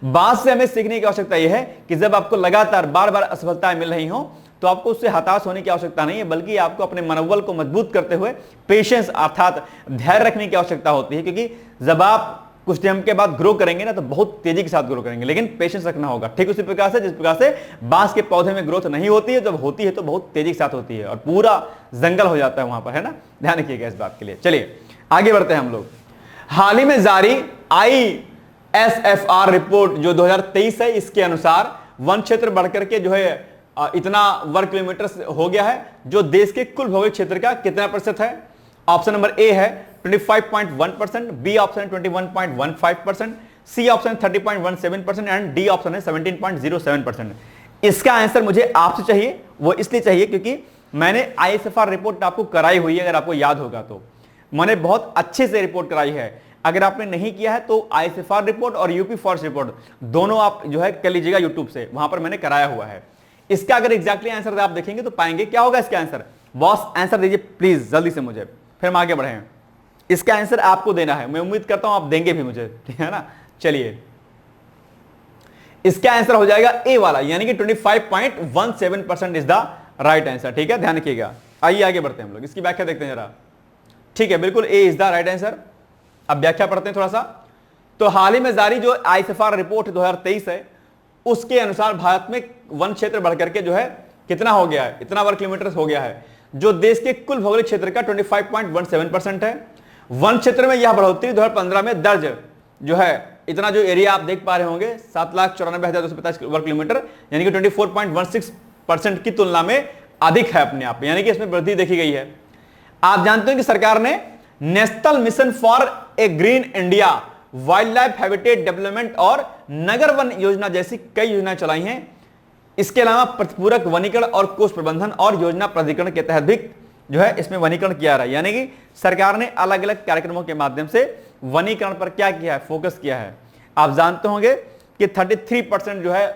बांस से हमें सीखने की आवश्यकता यह है कि जब आपको लगातार बार बार असफलताएं मिल रही हो तो आपको उससे हताश होने की आवश्यकता नहीं है, बल्कि आपको अपने मनोबल को मजबूत करते हुए पेशेंस अर्थात धैर्य रखने की आवश्यकता होती है। क्योंकि जब आप कुछ टाइम के बाद ग्रो करेंगे ना तो बहुत तेजी के साथ ग्रो करेंगे, लेकिन पेशेंस रखना होगा। ठीक उसी प्रकार से जिस प्रकार से बांस के पौधे में ग्रोथ नहीं होती है, जब होती है तो बहुत तेजी के साथ होती है और पूरा जंगल हो जाता है वहां पर, है ना। ध्यान रखिएगा इस बात के लिए। चलिए आगे बढ़ते हैं हम लोग। हाल ही में जारी ISFR रिपोर्ट जो 2023 है, इसके अनुसार वन क्षेत्र बढ़कर के जो है इतना वर्ग किलोमीटर हो गया है, जो देश के कुल भौगोलिक क्षेत्र का कितना प्रतिशत है। ऑप्शन नंबर ए है 25.1%, बी ऑप्शन है 21.15%, सी ऑप्शन है 30.17% एंड डी ऑप्शन है 17.07%। इसका आंसर मुझे आपसे चाहिए, वो इसलिए चाहिए क्योंकि मैंने ISFR रिपोर्ट आपको कराई हुई है। अगर आपको याद होगा तो मैंने बहुत अच्छे से रिपोर्ट कराई है। अगर आपने नहीं किया है तो ISFR रिपोर्ट और यूपी फॉरेस्ट रिपोर्ट दोनों आप जो है कर लीजिएगा यूट्यूब से, वहां पर मैंने कराया हुआ है। इसका अगर एग्जैक्टली आंसर आप देखेंगे तो पाएंगे क्या होगा इसका आंसर। बॉस आंसर दीजिए प्लीज जल्दी से मुझे, फिर हम आगे बढ़े। इसका आंसर आपको देना है, मैं उम्मीद करता हूं आप देंगे भी मुझे, ठीक है ना। चलिए इसका आंसर हो जाएगा ए वाला, यानी कि 25.17% इज द राइट आंसर। ठीक है, ध्यान रखिएगा। आइए आगे बढ़ते हैं हम लोग, इसकी व्याख्या देखते हैं जरा। ठीक है, बिल्कुल ए इज द राइट आंसर। अब व्याख्या पढ़ते हैं थोड़ा सा। तो हाल ही में जारी जो ISFR रिपोर्ट 2023 है, उसके अनुसार भारत में वन क्षेत्र बढ़कर के जो है कितना हो गया है, इतना वर्ग किलोमीटर हो गया है, जो देश के कुल भौगोलिक क्षेत्र का 25.17% है। वन क्षेत्र में यह बढ़ोतरी 2015 में दर्ज जो है इतना जो एरिया आप देख पा रहे होंगे 7,94,250 वर्ग किलोमीटर, यानी कि 24.16% की तुलना में अधिक है अपने आप में, यानी कि इसमें वृद्धि देखी गई है। आप जानते हैं कि सरकार ने national mission for a green India, wild life habitat development और नगर वन योजना जैसी कई योजनाएं चलाई हैं। इसके अलावा प्रतिपूरक वनीकरण और कोष प्रबंधन और योजना प्राधिकरण के तहत भी जो है इसमें वनीकरण किया रहा है, यानी कि सरकार ने अलग अलग कार्यक्रमों के माध्यम से वनीकरण पर क्या किया है, फोकस किया है। आप जानते होंगे कि 33% जो है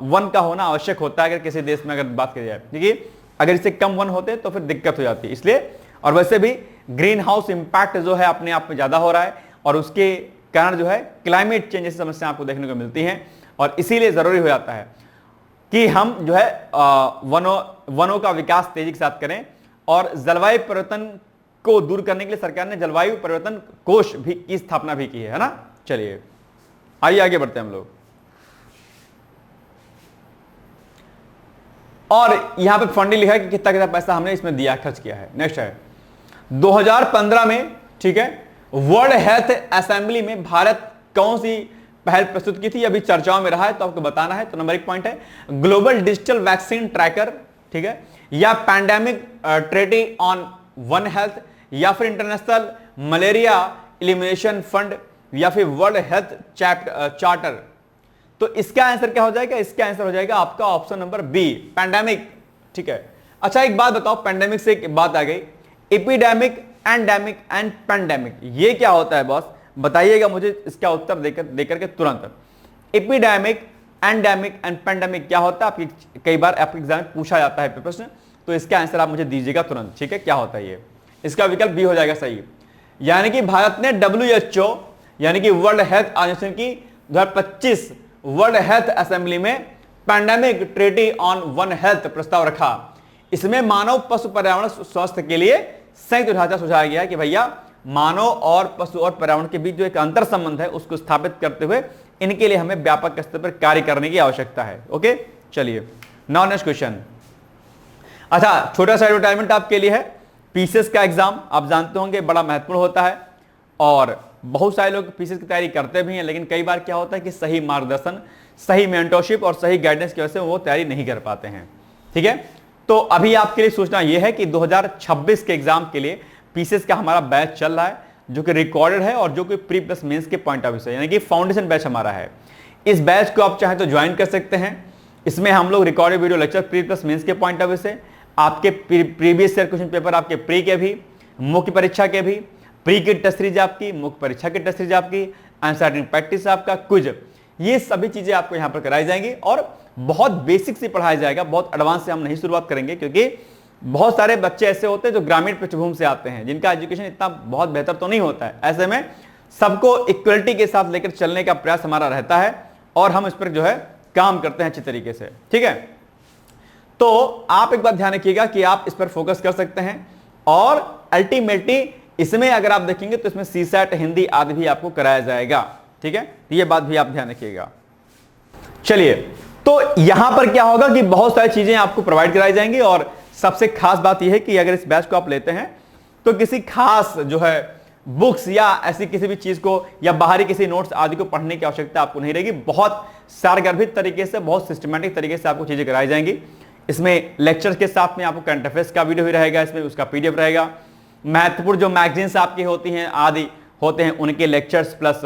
वन का होना आवश्यक होता है अगर किसी देश में अगर बात की जाए, क्योंकि अगर इससे कम वन होते तो फिर दिक्कत हो जाती है। इसलिए और वैसे भी ग्रीन हाउस इंपैक्ट जो है अपने आप में ज्यादा हो रहा है और उसके कारण जो है क्लाइमेट चेंज जैसी समस्या आपको देखने को मिलती हैं, और इसीलिए जरूरी हो जाता है कि हम जो है वनों का विकास तेजी के साथ करें। और जलवायु परिवर्तन को दूर करने के लिए सरकार ने जलवायु परिवर्तन कोष भी की स्थापना भी की है ना। चलिए आइए आगे बढ़ते हैं हम लोग। और यहां पे फंडिंग लिखा है कि कितना कितना पैसा हमने इसमें दिया, खर्च किया है। नेक्स्ट है 2015 में, ठीक है, वर्ल्ड हेल्थ असेंबली में भारत कौन सी पहल प्रस्तुत की थी, अभी चर्चाओं में रहा है तो आपको बताना है। तो नंबर 1 पॉइंट है ग्लोबल डिजिटल वैक्सीन ट्रैकर, ठीक है, या pandemic treaty on one health, या फिर इंटरनेशनल मलेरिया एलिमिनेशन फंड, या फिर वर्ल्ड हेल्थ चार्टर। तो इसका आंसर क्या हो जाएगा, इसका आंसर हो जाएगा आपका ऑप्शन नंबर बी, पैंडेमिक, ठीक है। अच्छा एक बात बताओ, पैंडेमिक से एक बात आ गई, एपिडेमिक, एंडेमिक एंड पैंडेमिक, ये क्या होता है बॉस, बताइएगा मुझे इसका उत्तर देकर के तुरंत। एपिडेमिक, एंडेमिक एंड पैंडेमिक क्या होता है, आपकी कई बार आपके एग्जाम में पूछा जाता है प्रश्न, तो इसका आंसर आप मुझे दीजिएगा तुरंत, ठीक है, क्या होता है ये। इसका विकल्प बी हो जाएगा सही। यानी कि भारत ने WHO यानी कि वर्ल्ड हेल्थ ऑर्गेनाइजेशन की 2025 वर्ल्ड हेल्थ असेंबली में pandemic treaty on one health प्रस्ताव रखा। इसमें मानव पशु पर्यावरण स्वास्थ्य के लिए संयुक्त ढांचा सुझाया गया कि भैया मानव और पशु और पर्यावरण के बीच जो एक अंतर संबंध है उसको स्थापित करते हुए इनके लिए हमें व्यापक स्तर पर कार्य करने की आवश्यकता है। ओके, चलिए नाउ नेक्स्ट क्वेश्चन। अच्छा छोटा सा एडवर्टाइजमेंट आपके लिए है, पीसीएस का एग्जाम आप जानते होंगे बड़ा महत्वपूर्ण होता है और बहुत सारे लोग पीसीएस की तैयारी करते भी हैं, लेकिन कई बार क्या होता है कि सही मार्गदर्शन, सही मेंटरशिप और सही गाइडेंस की वजह से वो तैयारी नहीं कर पाते हैं, ठीक है। तो अभी आपके लिए सूचना यह है कि 2026 के एग्जाम के लिए पीसीएस का हमारा बैच चल रहा है जो कि रिकॉर्डेड है और जो कि प्री प्लस मेंस के पॉइंट ऑफ व्यू से, यानी कि फाउंडेशन बैच हमारा है। इस बैच को आप चाहे तो ज्वाइन कर सकते हैं। इसमें हम लोग recorded video lecture pre plus mains के पॉइंट ऑफ व्यू से, आपके प्रीवियस ईयर क्वेश्चन पेपर, आपके प्री के भी, मुख्य परीक्षा के भी, प्री की टेस्ट सीरीज आपकी, मुख्य परीक्षा की टेस्ट सीरीज आपकी, आंसर प्रैक्टिस आपका, क्विज, ये सभी चीजें आपको यहां पर कराई जाएंगी और बहुत बेसिक से पढ़ाया जाएगा, बहुत एडवांस से हम नहीं शुरुआत करेंगे क्योंकि बहुत सारे बच्चे ऐसे होते हैं जो ग्रामीण पृष्ठभूमि से आते हैं जिनका एजुकेशन इतना बहुत बेहतर तो नहीं होता है। ऐसे में सबको इक्वलिटी के साथ लेकर चलने का प्रयास हमारा रहता है और हम इस पर जो है काम करते हैं अच्छी तरीके से, ठीक है। तो आप एक बात ध्यान रखिएगा कि आप इस पर फोकस कर सकते हैं और अल्टीमेटली इसमें अगर आप देखेंगे तो इसमें सीसैट, हिंदी आदि भी आपको कराया जाएगा, ठीक है, ये बात भी आप ध्यान रखिएगा। चलिए तो यहां पर क्या होगा कि बहुत सारी चीजें आपको प्रोवाइड कराई जाएंगी और सबसे खास बात यह है कि अगर इस बैच को आप लेते हैं तो किसी खास जो है बुक्स या ऐसी किसी भी चीज को या बाहरी किसी नोट्स आदि को पढ़ने की आवश्यकता आपको नहीं रहेगी। बहुत सारगर्भित तरीके से, बहुत सिस्टमैटिक तरीके से आपको चीजें कराई जाएंगी। इसमें लेक्चर्स के साथ में आपको करंट अफेयर्स का वीडियो भी रहेगा, इसमें उसका पीडीएफ रहेगा, महत्वपूर्ण जो मैगजीन्स आपकी होती हैं आदि होते हैं उनके लेक्चर्स प्लस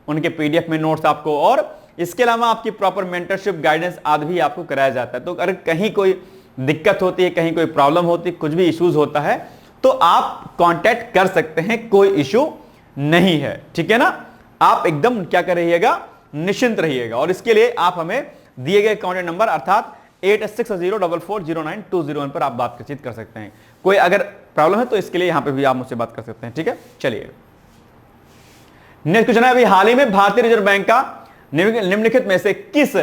उनके पीडीएफ में नोट्स आपको, और इसके अलावा आपकी प्रॉपर मेंटरशिप गाइडेंस आदि भी आपको कराया जाता है। तो अगर कहीं कोई दिक्कत होती है, कहीं कोई प्रॉब्लम होती है, कुछ भी इश्यूज होता है तो आप कांटेक्ट कर सकते हैं, कोई इशू नहीं है, ठीक है ना। आप एकदम क्या कर रहिएगा, निश्चिंत रहिएगा और इसके लिए आप हमें दिए गए कॉन्टैक्ट नंबर अर्थात 8604440921 पर आप बातचीत कर सकते हैं। कोई अगर प्रॉब्लम है तो इसके लिए यहां पे भी आप मुझसे बात कर सकते हैं, ठीक है। चलिए नेक्स्ट क्वेश्चन है, अभी हाल ही में भारतीय रिजर्व बैंक का निम्नलिखित में से किस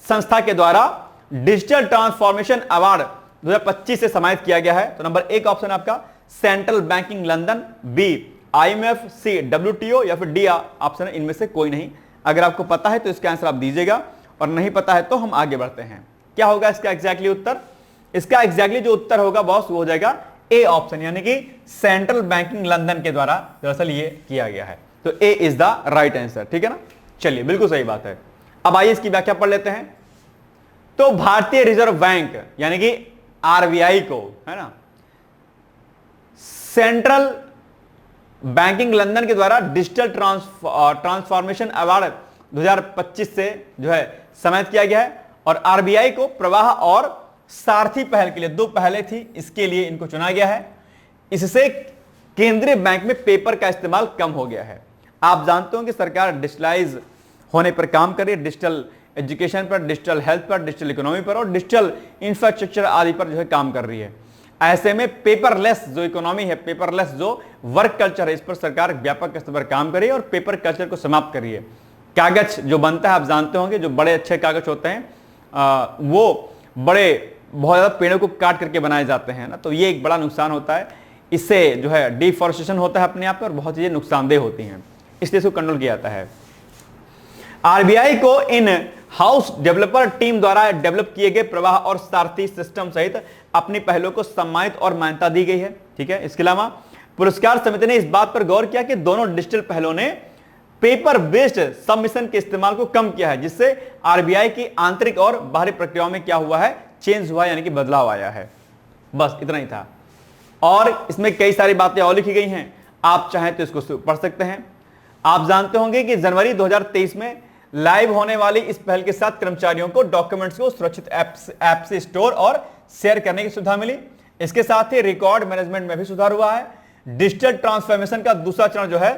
संस्था के द्वारा डिजिटल ट्रांसफॉर्मेशन अवार्ड 2025 से सम्मानित किया गया है। तो नंबर 1 ऑप्शन आपका central banking London, B IMF, C WTO या फिर डी ऑप्शन है इनमें से कोई नहीं। अगर आपको पता है तो इसका आंसर आप दीजिएगा और नहीं पता है तो हम आगे बढ़ते हैं। क्या होगा इसका एग्जैक्टली उत्तर, इसका एग्जैक्टली जो उत्तर होगा बॉस वो हो जाएगा ए ऑप्शन, यानी कि सेंट्रल बैंकिंग लंदन के द्वारा दरअसल ये किया गया है। तो ए इज द राइट आंसर, ठीक है ना। चलिए बिल्कुल सही बात है। अब आइए इसकी व्याख्या पढ़ लेते हैं। तो भारतीय रिजर्व बैंक यानी कि आरबीआई को, है ना, सेंट्रल बैंकिंग लंदन के द्वारा डिजिटल ट्रांसफॉर्मेशन अवार्ड 2025 से जो है सम्मानित किया गया है और आरबीआई को प्रवाह और सारथी पहल के लिए, 2 पहलें थी, इसके लिए इनको चुना गया है। इससे केंद्रीय बैंक में पेपर का इस्तेमाल कम हो गया है। आप जानते हो कि सरकार डिजिटलाइज होने पर काम कर रही है, डिजिटल एजुकेशन पर, डिजिटल हेल्थ पर, डिजिटल इकोनॉमी पर और डिजिटल इंफ्रास्ट्रक्चर आदि पर जो है काम कर रही है। ऐसे में पेपरलेस जो इकोनॉमी है, पेपरलेस जो वर्क कल्चर है, इस पर सरकार व्यापक स्तर पर काम कर रही है और पेपर कल्चर को समाप्त कर रही है। कागज जो बनता है आप जानते होंगे, जो बड़े अच्छे कागज होते हैं वो बड़े बहुत ज्यादा पेड़ों को काट करके बनाए जाते हैं ना, तो ये एक बड़ा नुकसान होता है। इससे जो है डिफॉरेस्टेशन होता है अपने आप में और बहुत चीजें नुकसानदेह होती हैं, इसलिए इसको कंट्रोल किया जाता है। आरबीआई को इन हाउस डेवलपर टीम द्वारा डेवलप किए गए प्रवाह और सारथी सिस्टम सहित अपनी पहलों को सम्मानित और मान्यता दी गई है। ठीक है, इसके अलावा पुरस्कार समिति ने इस बात पर गौर किया कि दोनों डिजिटल पहलों ने पेपर बेस्ड सबमिशन के इस्तेमाल को कम किया है, जिससे आरबीआई की आंतरिक और बाहरी प्रक्रियाओं में क्या हुआ है, चेंज हुआ, यानी कि बदलाव आया है। बस इतना ही था। और इसमें कई सारी बातें और लिखी गई हैं, आप चाहें तो इसको पढ़ सकते हैं। आप जानते होंगे कि जनवरी 2023 में लाइव होने वाली इस पहल के साथ कर्मचारियों को डॉक्यूमेंट्स को सुरक्षित ऐप से स्टोर और शेयर करने की सुविधा मिली। इसके साथ ही रिकॉर्ड मैनेजमेंट में भी सुधार हुआ है। डिजिटल ट्रांसफॉर्मेशन का दूसरा चरण जो है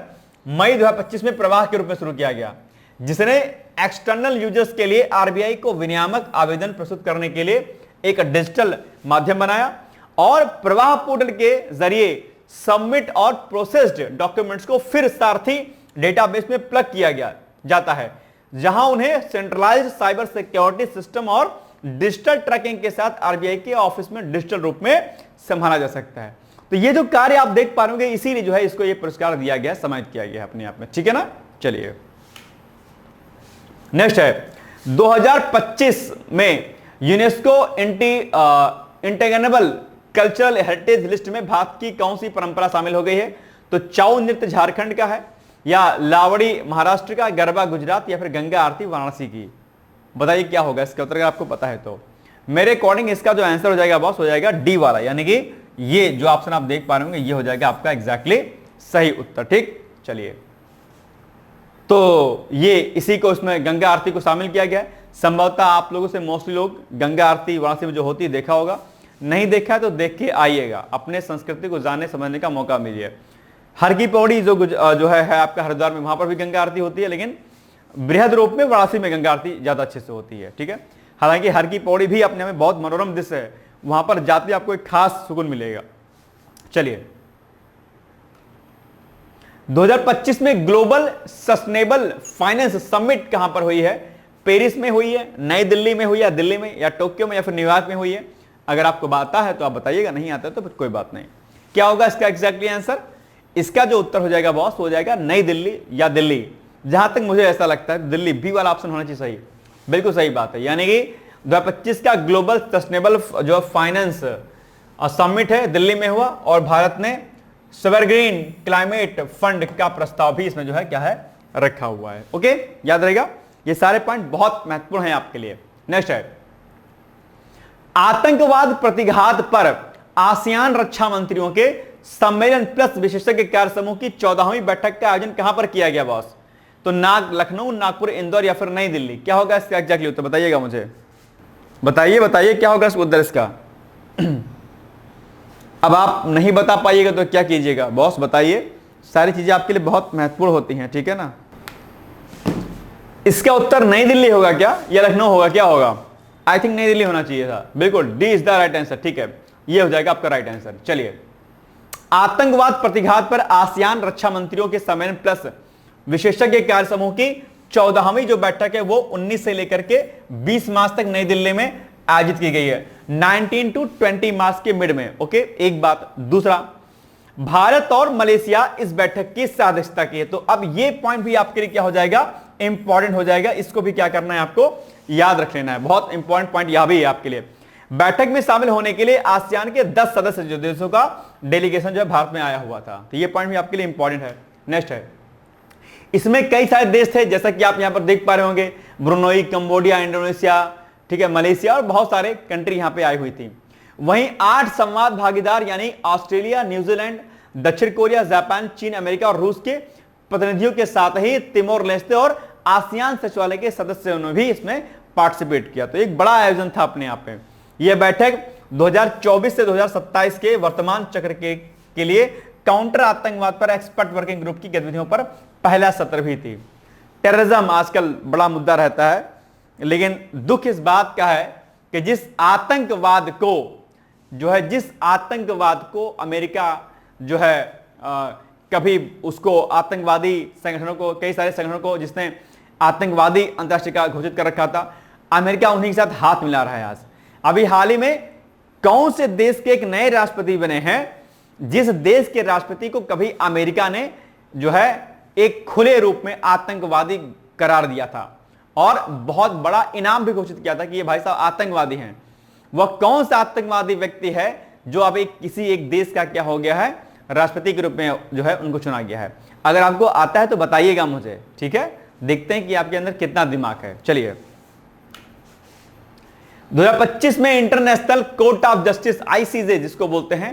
मई 2025 में प्रवाह के रूप में शुरू किया गया, जिसने एक्सटर्नल यूजर्स के लिए आरबीआई को विनियामक आवेदन प्रस्तुत करने के लिए एक डिजिटल माध्यम बनाया और प्रवाह पोर्टल के जरिए सबमिट और प्रोसेस्ड डॉक्यूमेंट्स को फिर सारथी डेटाबेस में प्लग किया गया जाता है, जहां उन्हें सेंट्रलाइज्ड साइबर सिक्योरिटी सिस्टम और डिजिटल ट्रैकिंग के साथ आरबीआई के ऑफिस में डिजिटल रूप में संभाला जा सकता है। तो ये जो कार्य आप देख पा रहे, इसीलिए जो है इसको ये पुरस्कार दिया गया, सम्मानित किया गया अपने आप में। ठीक है ना, चलिए नेक्स्ट है 2025 में UNESCO integrable cultural heritage list में भारत की कौन सी परंपरा शामिल हो गई है? तो छऊ नृत्य झारखंड का है, या लावड़ी महाराष्ट्र का, गरबा गुजरात, या फिर गंगा आरती वाराणसी की? बताइए क्या होगा इसका उत्तर, अगर आपको पता है तो। मेरे अकॉर्डिंग इसका जो आंसर हो जाएगा बॉस, हो जाएगा डी वाला, यानी कि ये जो ऑप्शन आप देख पा रहे होंगे ये हो जाएगा आपका एग्जैक्टली सही उत्तर। ठीक, चलिए तो ये इसी को इसमें गंगा आरती को शामिल किया गया है। संभवतः आप लोगों से मोस्टली लोग गंगा आरती वाराणसी में जो होती है देखा होगा, नहीं देखा है तो देख के आइएगा, अपने संस्कृति को जानने समझने का मौका मिलिए। हर की पौड़ी जो है आपका हरिद्वार में, वहां पर भी गंगा आरती होती है, लेकिन बृहद रूप में वाराणसी में गंगा आरती ज्यादा अच्छे से होती है। ठीक है, हालांकि हर की पौड़ी भी अपने में बहुत मनोरम दृश्य है, वहां पर जाते आपको एक खास सुकून मिलेगा। चलिए 2025 में ग्लोबल सस्टेनेबल फाइनेंस समिट कहां पर हुई है? पेरिस में हुई है, नई दिल्ली में हुई है, दिल्ली में, या टोक्यो में, या फिर न्यूयॉर्क में हुई है? अगर आपको आता है तो आप बताइएगा, नहीं आता तो फिर कोई बात नहीं। क्या होगा इसका एग्जैक्टली आंसर? इसका जो उत्तर हो जाएगा बॉस, हो जाएगा नई दिल्ली या दिल्ली। जहां तक मुझे ऐसा लगता है दिल्ली, बी वाला ऑप्शन होना चाहिए सही, बिल्कुल सही बात है। यानी कि 2025 का ग्लोबल सस्टेनेबल जो फाइनेंस समिट है दिल्ली में हुआ, और भारत ने सॉवरेन क्लाइमेट फंड का प्रस्ताव भी इसमें जो है क्या है, रखा हुआ है। ओके, याद रहेगा, ये सारे पॉइंट बहुत महत्वपूर्ण हैं आपके लिए। नेक्स्ट है आतंकवाद प्रतिघात पर आसियान रक्षा मंत्रियों के सम्मेलन प्लस विशेषज्ञ कार्य समूह की 14वीं बैठक का आयोजन कहां पर किया गया बॉस? तो लखनऊ, नागपुर, इंदौर, या फिर नई दिल्ली? क्या होगा इसका एग्जैक्टली उत्तर, बताइएगा मुझे, बताइए क्या होगा इसका उत्तर इसका। अब आप नहीं बता पाइएगा तो क्या कीजिएगा बॉस, बताइए, सारी चीजें आपके लिए बहुत महत्वपूर्ण होती हैं। ठीक है ना, इसका उत्तर नई दिल्ली होगा क्या, या लखनऊ होगा, क्या होगा? आई थिंक नई दिल्ली होना चाहिए था, बिल्कुल, D is the right answer. ठीक है, ये हो जाएगा आपका राइट आंसर। चलिए, आतंकवाद प्रतिघात पर आसियान रक्षा मंत्रियों के सम्मेलन प्लस विशेषज्ञ कार्य समूह की 14वीं जो बैठक है वो 19 से लेकर के 20 मार्च तक नई दिल्ली में आयोजित की गई है, 19 to 20 मार्च के मिड में। ओके, एक बात। दूसरा, भारत और मलेशिया इस बैठक की अध्यक्षता की है। तो अब ये पॉइंट भी आपके लिए क्या हो जाएगा, इंपॉर्टेंट हो जाएगा, इसको भी क्या करना है आपको याद रख लेना है, बहुत इंपॉर्टेंट पॉइंट यह भी है आपके लिए। बैठक में शामिल होने के लिए आसियान के 10 सदस्य देशों का डेलीगेशन जो है भारत में आया हुआ था, तो ये पॉइंट भी आपके लिए इंपॉर्टेंट है। नेक्स्ट है, इसमें कई सारे देश थे, जैसा कि आप यहां पर देख पा रहे होंगे, ब्रुनोई, कंबोडिया, इंडोनेशिया, ठीक है, मलेशिया, और बहुत सारे कंट्री यहां पे आई हुई थी। वहीं 8 संवाद भागीदार यानी ऑस्ट्रेलिया, न्यूजीलैंड, दक्षिण कोरिया, जापान, चीन, अमेरिका और रूस के प्रतिनिधियों के साथ ही तिमोर लेस्ते और आसियान सचिवालय के सदस्यों ने भी इसमें पार्टिसिपेट किया। तो एक बड़ा आयोजन था अपने आप में। यह बैठक 2024 से 2027 के वर्तमान चक्र के लिए काउंटर आतंकवाद पर एक्सपर्ट वर्किंग ग्रुप की गतिविधियों पर पहला सत्र भी थी। टेररिज्म आजकल बड़ा मुद्दा रहता है, लेकिन दुख इस बात का है कि जिस आतंकवाद को अमेरिका जो है कभी उसको आतंकवादी संगठनों को, कई सारे संगठनों को जिसने आतंकवादी अंतर्राष्ट्रीय का घोषित कर रखा था, अमेरिका उन्हीं के साथ हाथ मिला रहा है। आज अभी हाल ही में कौन से देश के एक नए राष्ट्रपति बने हैं, जिस देश के राष्ट्रपति को कभी अमेरिका ने जो है एक खुले रूप में आतंकवादी करार दिया था और बहुत बड़ा इनाम भी घोषित किया था कि ये भाई साहब आतंकवादी हैं। वह कौन सा आतंकवादी व्यक्ति है जो अब किसी एक देश का क्या हो गया है, राष्ट्रपति के रूप में जो है उनको चुना गया है? अगर आपको आता है तो बताइएगा मुझे, ठीक है? देखते हैं कि आपके अंदर कितना दिमाग है। चलिए, 2025 में international court of justice ICJ जिसको बोलते हैं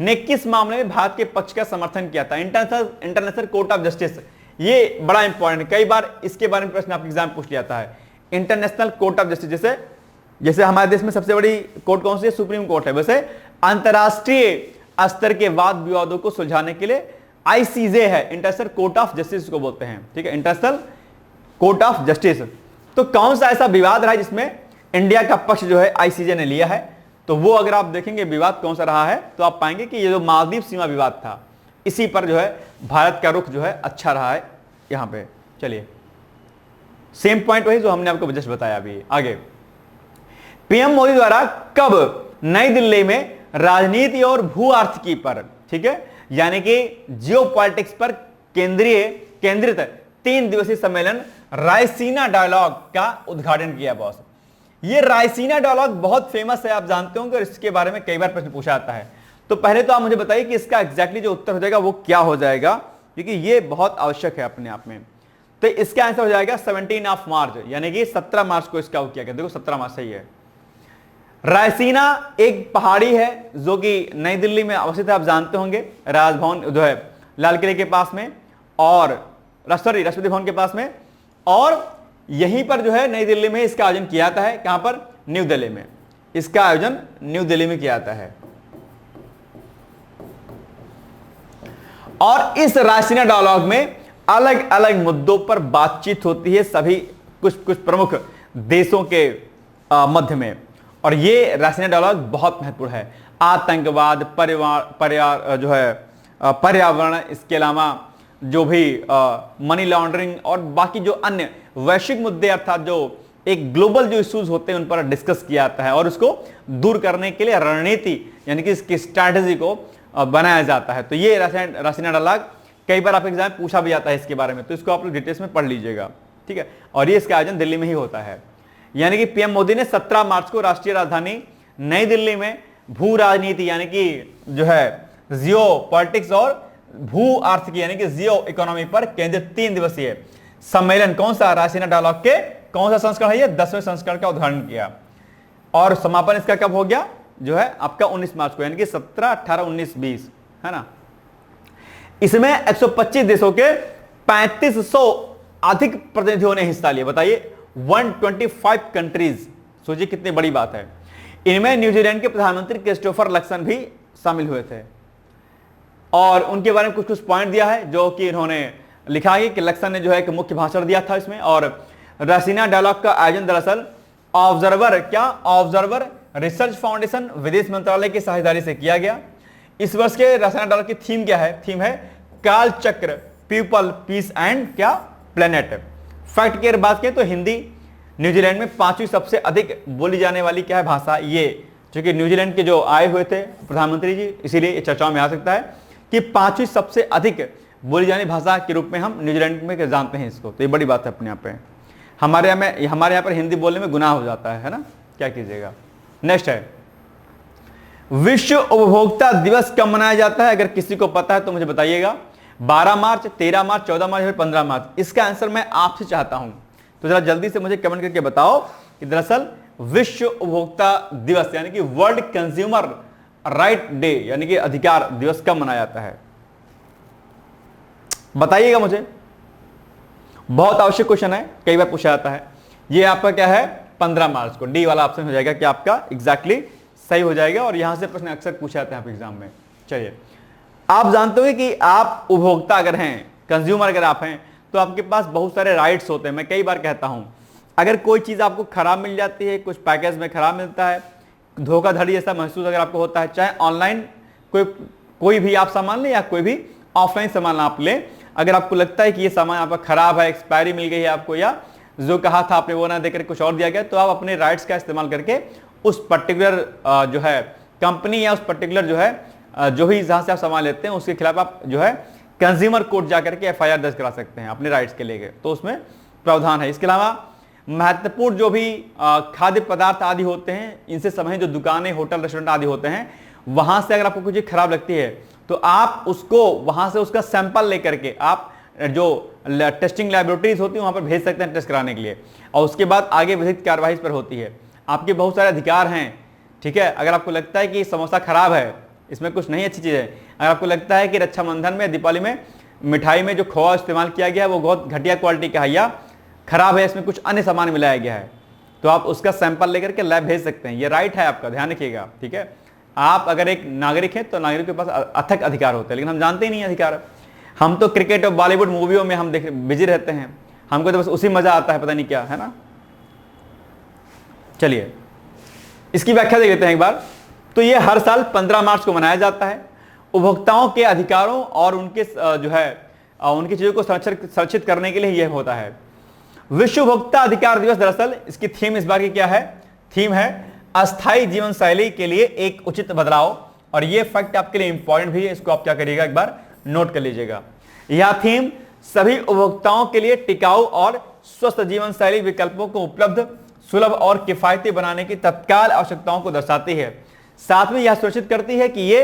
ने किस मामले में भारत के पक्ष का समर्थन किया था? इंटरनेशनल कोर्ट ऑफ जस्टिस, ये बड़ा इंपॉर्टेंट, कई बार इसके बारे में प्रश्न आपके एग्जाम पूछ लिया है। इंटरनेशनल कोर्ट ऑफ जस्टिस, जैसे हमारे देश में सबसे बड़ी कोर्ट कौन सी है? सुप्रीम कोर्ट है। वैसे अंतरराष्ट्रीय स्तर के वाद विवादों को सुलझाने के लिए आईसीजे है, इंटरनेशनल कोर्ट ऑफ जस्टिस को बोलते हैं, ठीक है? International court of justice. तो कौन सा ऐसा विवाद रहा है जिसमें इंडिया का पक्ष जो है आईसीजे ने लिया है? तो वो अगर आप देखेंगे विवाद कौन सा रहा है तो आप पाएंगे कि ये जो मालदीव सीमा विवाद था, इसी पर जो है भारत का रुख जो है अच्छा रहा है यहां पे। चलिए, सेम पॉइंट वही जो हमने आपको जस्ट बताया अभी। आगे, पीएम मोदी द्वारा कब नई दिल्ली में राजनीति और भू आर्थिकी पर, ठीक है, यानी कि जियोपॉलिटिक्स पर केंद्रित 3 दिवसीय सम्मेलन रायसीना डायलॉग का उद्घाटन किया बॉस? ये रायसीना डायलॉग बहुत फेमस है, आप जानते होंगे, और इसके बारे में कई बार प्रश्न पूछा जाता है। तो पहले तो आप मुझे बताइए कि इसका एग्जैक्टली जो उत्तर हो जाएगा वो क्या हो जाएगा, क्योंकि ये बहुत आवश्यक है अपने आप में। तो इसका आंसर हो जाएगा 17 मार्च, यानी कि 17 मार्च को इसका किया गया। देखो 17 मार्च सही है। रायसीना एक पहाड़ी है जो कि नई दिल्ली में अवस्थित है, आप जानते होंगे, राजभवन जो है लाल किले के पास में, और राष्ट्रपति भवन के पास में, और यहीं पर जो है नई दिल्ली में इसका आयोजन किया जाता है। कहां पर? न्यू दिल्ली में। इसका आयोजन न्यू दिल्ली में किया जाता है। और इस रायसीना डायलॉग में अलग अलग मुद्दों पर बातचीत होती है सभी कुछ प्रमुख देशों के मध्य में, और ये रायसीना डायलॉग बहुत महत्वपूर्ण है। आतंकवाद, पर्यावरण, इसके अलावा जो भी मनी लॉन्ड्रिंग और बाकी जो अन्य वैश्विक मुद्दे अर्थात जो एक ग्लोबल जो इश्यूज होते हैं उन पर डिस्कस किया जाता है, और उसको दूर करने के लिए रणनीति यानी कि इसकी स्ट्रैटेजी को बनाया जाता है। तो ये रायसीना डायलॉग कई बार आपके एग्जाम पूछा भी जाता है इसके बारे में, तो इसको आप लोग डिटेल्स में पढ़ लीजिएगा, ठीक है? और ये इसका आयोजन दिल्ली में ही होता है। यानी कि पीएम मोदी ने 17 मार्च को राष्ट्रीय राजधानी नई दिल्ली में भू राजनीति यानी कि जो है जियो पॉलिटिक्स और भू आर्थिकी यानी कि जियो इकोनॉमी पर केंद्रित 3 दिवसीय सम्मेलन, कौन सा? रायसीना डायलॉग के कौन सा संस्करण है? ये 10वें संस्करण का उद्घाटन किया, और समापन इसका कब हो गया? जो है आपका 19 मार्च को, यानी कि 17, 18, 19, 20, है ना? इसमें 125 देशों के 3500 अधिक प्रतिनिधियों ने हिस्सा लिया। बताइए, 125 कंट्रीज, सोचिए कितनी बड़ी बात है। इनमें न्यूजीलैंड के प्रधानमंत्री क्रिस्टोफर लक्सन भी शामिल हुए थे, और उनके बारे में कुछ पॉइंट दिया है जो कि इन्होंने लिखा है कि लक्सन ने जो है एक मुख्य भाषण दिया था इसमें। और रायसीना डायलॉग का आयोजन दरअसल ऑब्जर्वर रिसर्च फाउंडेशन विदेश मंत्रालय की साझेदारी से किया गया। इस वर्ष के रायसीना डायलॉग की थीम क्या है? थीम है काल चक्र, पीपल, पीस एंड क्या प्लेनेट। फैक्ट की बात करें तो हिंदी न्यूजीलैंड में 5वीं सबसे अधिक बोली जाने वाली क्या है भाषा? ये, क्योंकि न्यूजीलैंड के जो आए हुए थे प्रधानमंत्री जी, इसीलिए चर्चाओं में आ सकता है कि 5वीं सबसे अधिक बोली जाने भाषा के रूप में हम न्यूजीलैंड में जानते हैं इसको। तो ये बड़ी बात है अपने आप पे। हमारे यहाँ पर हिंदी बोलने में गुनाह हो जाता है ना, क्या कीजिएगा। नेक्स्ट है, विश्व उपभोक्ता दिवस कब मनाया जाता है? अगर किसी को पता है तो मुझे बताइएगा। 12 मार्च, 13 मार्च, 14 मार्च या 15 मार्च? इसका आंसर मैं आपसे चाहता हूं, तो जरा जल्दी से मुझे कमेंट करके बताओ कि दरअसल विश्व उपभोक्ता दिवस यानी कि वर्ल्ड कंज्यूमर राइट डे यानी कि अधिकार दिवस कब मनाया जाता है? बताइएगा मुझे। बहुत आवश्यक क्वेश्चन है, कई बार पूछा जाता है। ये आपका क्या है? 15 मार्च को। डी वाला ऑप्शन हो जाएगा कि आपका एग्जैक्टली सही हो जाएगा, और यहां से प्रश्न अक्सर पूछे जाते हैं एग्जाम में। चलिए, आप जानते हो कि आप उपभोक्ता अगर हैं, कंज्यूमर अगर आप हैं, तो आपके पास बहुत सारे राइट्स होते हैं। मैं कई बार कहता हूं, अगर कोई चीज आपको खराब मिल जाती है, कुछ पैकेज में खराब मिलता है, धोखाधड़ी जैसा महसूस अगर आपको होता है, चाहे ऑनलाइन कोई भी आप सामान लें या कोई भी ऑफलाइन सामान आप लें, अगर आपको लगता है कि ये सामान आपका खराब है, एक्सपायरी मिल गई है आपको, या जो कहा था आपने वो ना देकर कुछ और दिया गया, तो आप अपने राइट्स का इस्तेमाल करके उस पर्टिकुलर जो है कंपनी या उस पर्टिकुलर जो है जो ही जहां से आप सामान लेते हैं उसके खिलाफ आप जो है कंज्यूमर कोर्ट जाकर के एफआईआर दर्ज करा सकते हैं अपने राइट्स के लेके। तो उसमें प्रावधान है। इसके अलावा महत्वपूर्ण जो भी खाद्य पदार्थ आदि होते हैं, इनसे संबंधित जो दुकानें, होटल, रेस्टोरेंट आदि होते हैं, वहां से अगर आपको कुछ चीज खराब लगती है तो आप उसको वहां से उसका सैंपल लेकर के आप जो टेस्टिंग लैबोरेटरीज होती है वहां पर भेज सकते हैं टेस्ट कराने के लिए, और उसके बाद आगे विधिक कार्रवाई पर होती है। आपके बहुत सारे अधिकार हैं, ठीक है। अगर आपको लगता है कि समोसा खराब है, इसमें कुछ नहीं अच्छी चीज है, अगर आपको लगता है कि रक्षाबंधन में, दीपावली में मिठाई में जो खोआ इस्तेमाल किया गया है वो बहुत घटिया क्वालिटी का है या खराब है, इसमें कुछ अन्य सामान मिलाया गया है, तो आप उसका सैंपल लेकर के लैब भेज सकते हैं। ये राइट है आपका, ध्यान रखिएगा, ठीक है। आप अगर एक नागरिक हैं तो नागरिक के पास अथक अधिकार होते हैं, लेकिन हम जानते ही नहीं अधिकार। हम तो क्रिकेट और बॉलीवुड मूवियों में हम बिजी रहते हैं, हमको तो बस उसी मजा आता है, पता नहीं क्या है ना। चलिए इसकी व्याख्या देख लेते हैं एक बार। तो ये हर साल 15 मार्च को मनाया जाता है। उपभोक्ताओं के अधिकारों और उनके जो है उनकी चीजों को संरक्षित करने के लिए यह होता है। विश्व उपभोक्ता अधिकार दिवस, दरअसल इसकी थीम इस बार की क्या है? थीम है अस्थायी जीवन शैली के लिए एक उचित बदलाव। और यह फैक्ट आपके लिए इंपॉर्टेंट भी है, इसको आप क्या करिएगा, एक बार नोट कर लीजिएगा। यह थीम सभी उपभोक्ताओं के लिए टिकाऊ और स्वस्थ जीवन शैली विकल्पों को उपलब्ध, सुलभ और किफायती बनाने की तत्काल आवश्यकताओं को दर्शाती है। साथ में यह सुनिश्चित करती है कि ये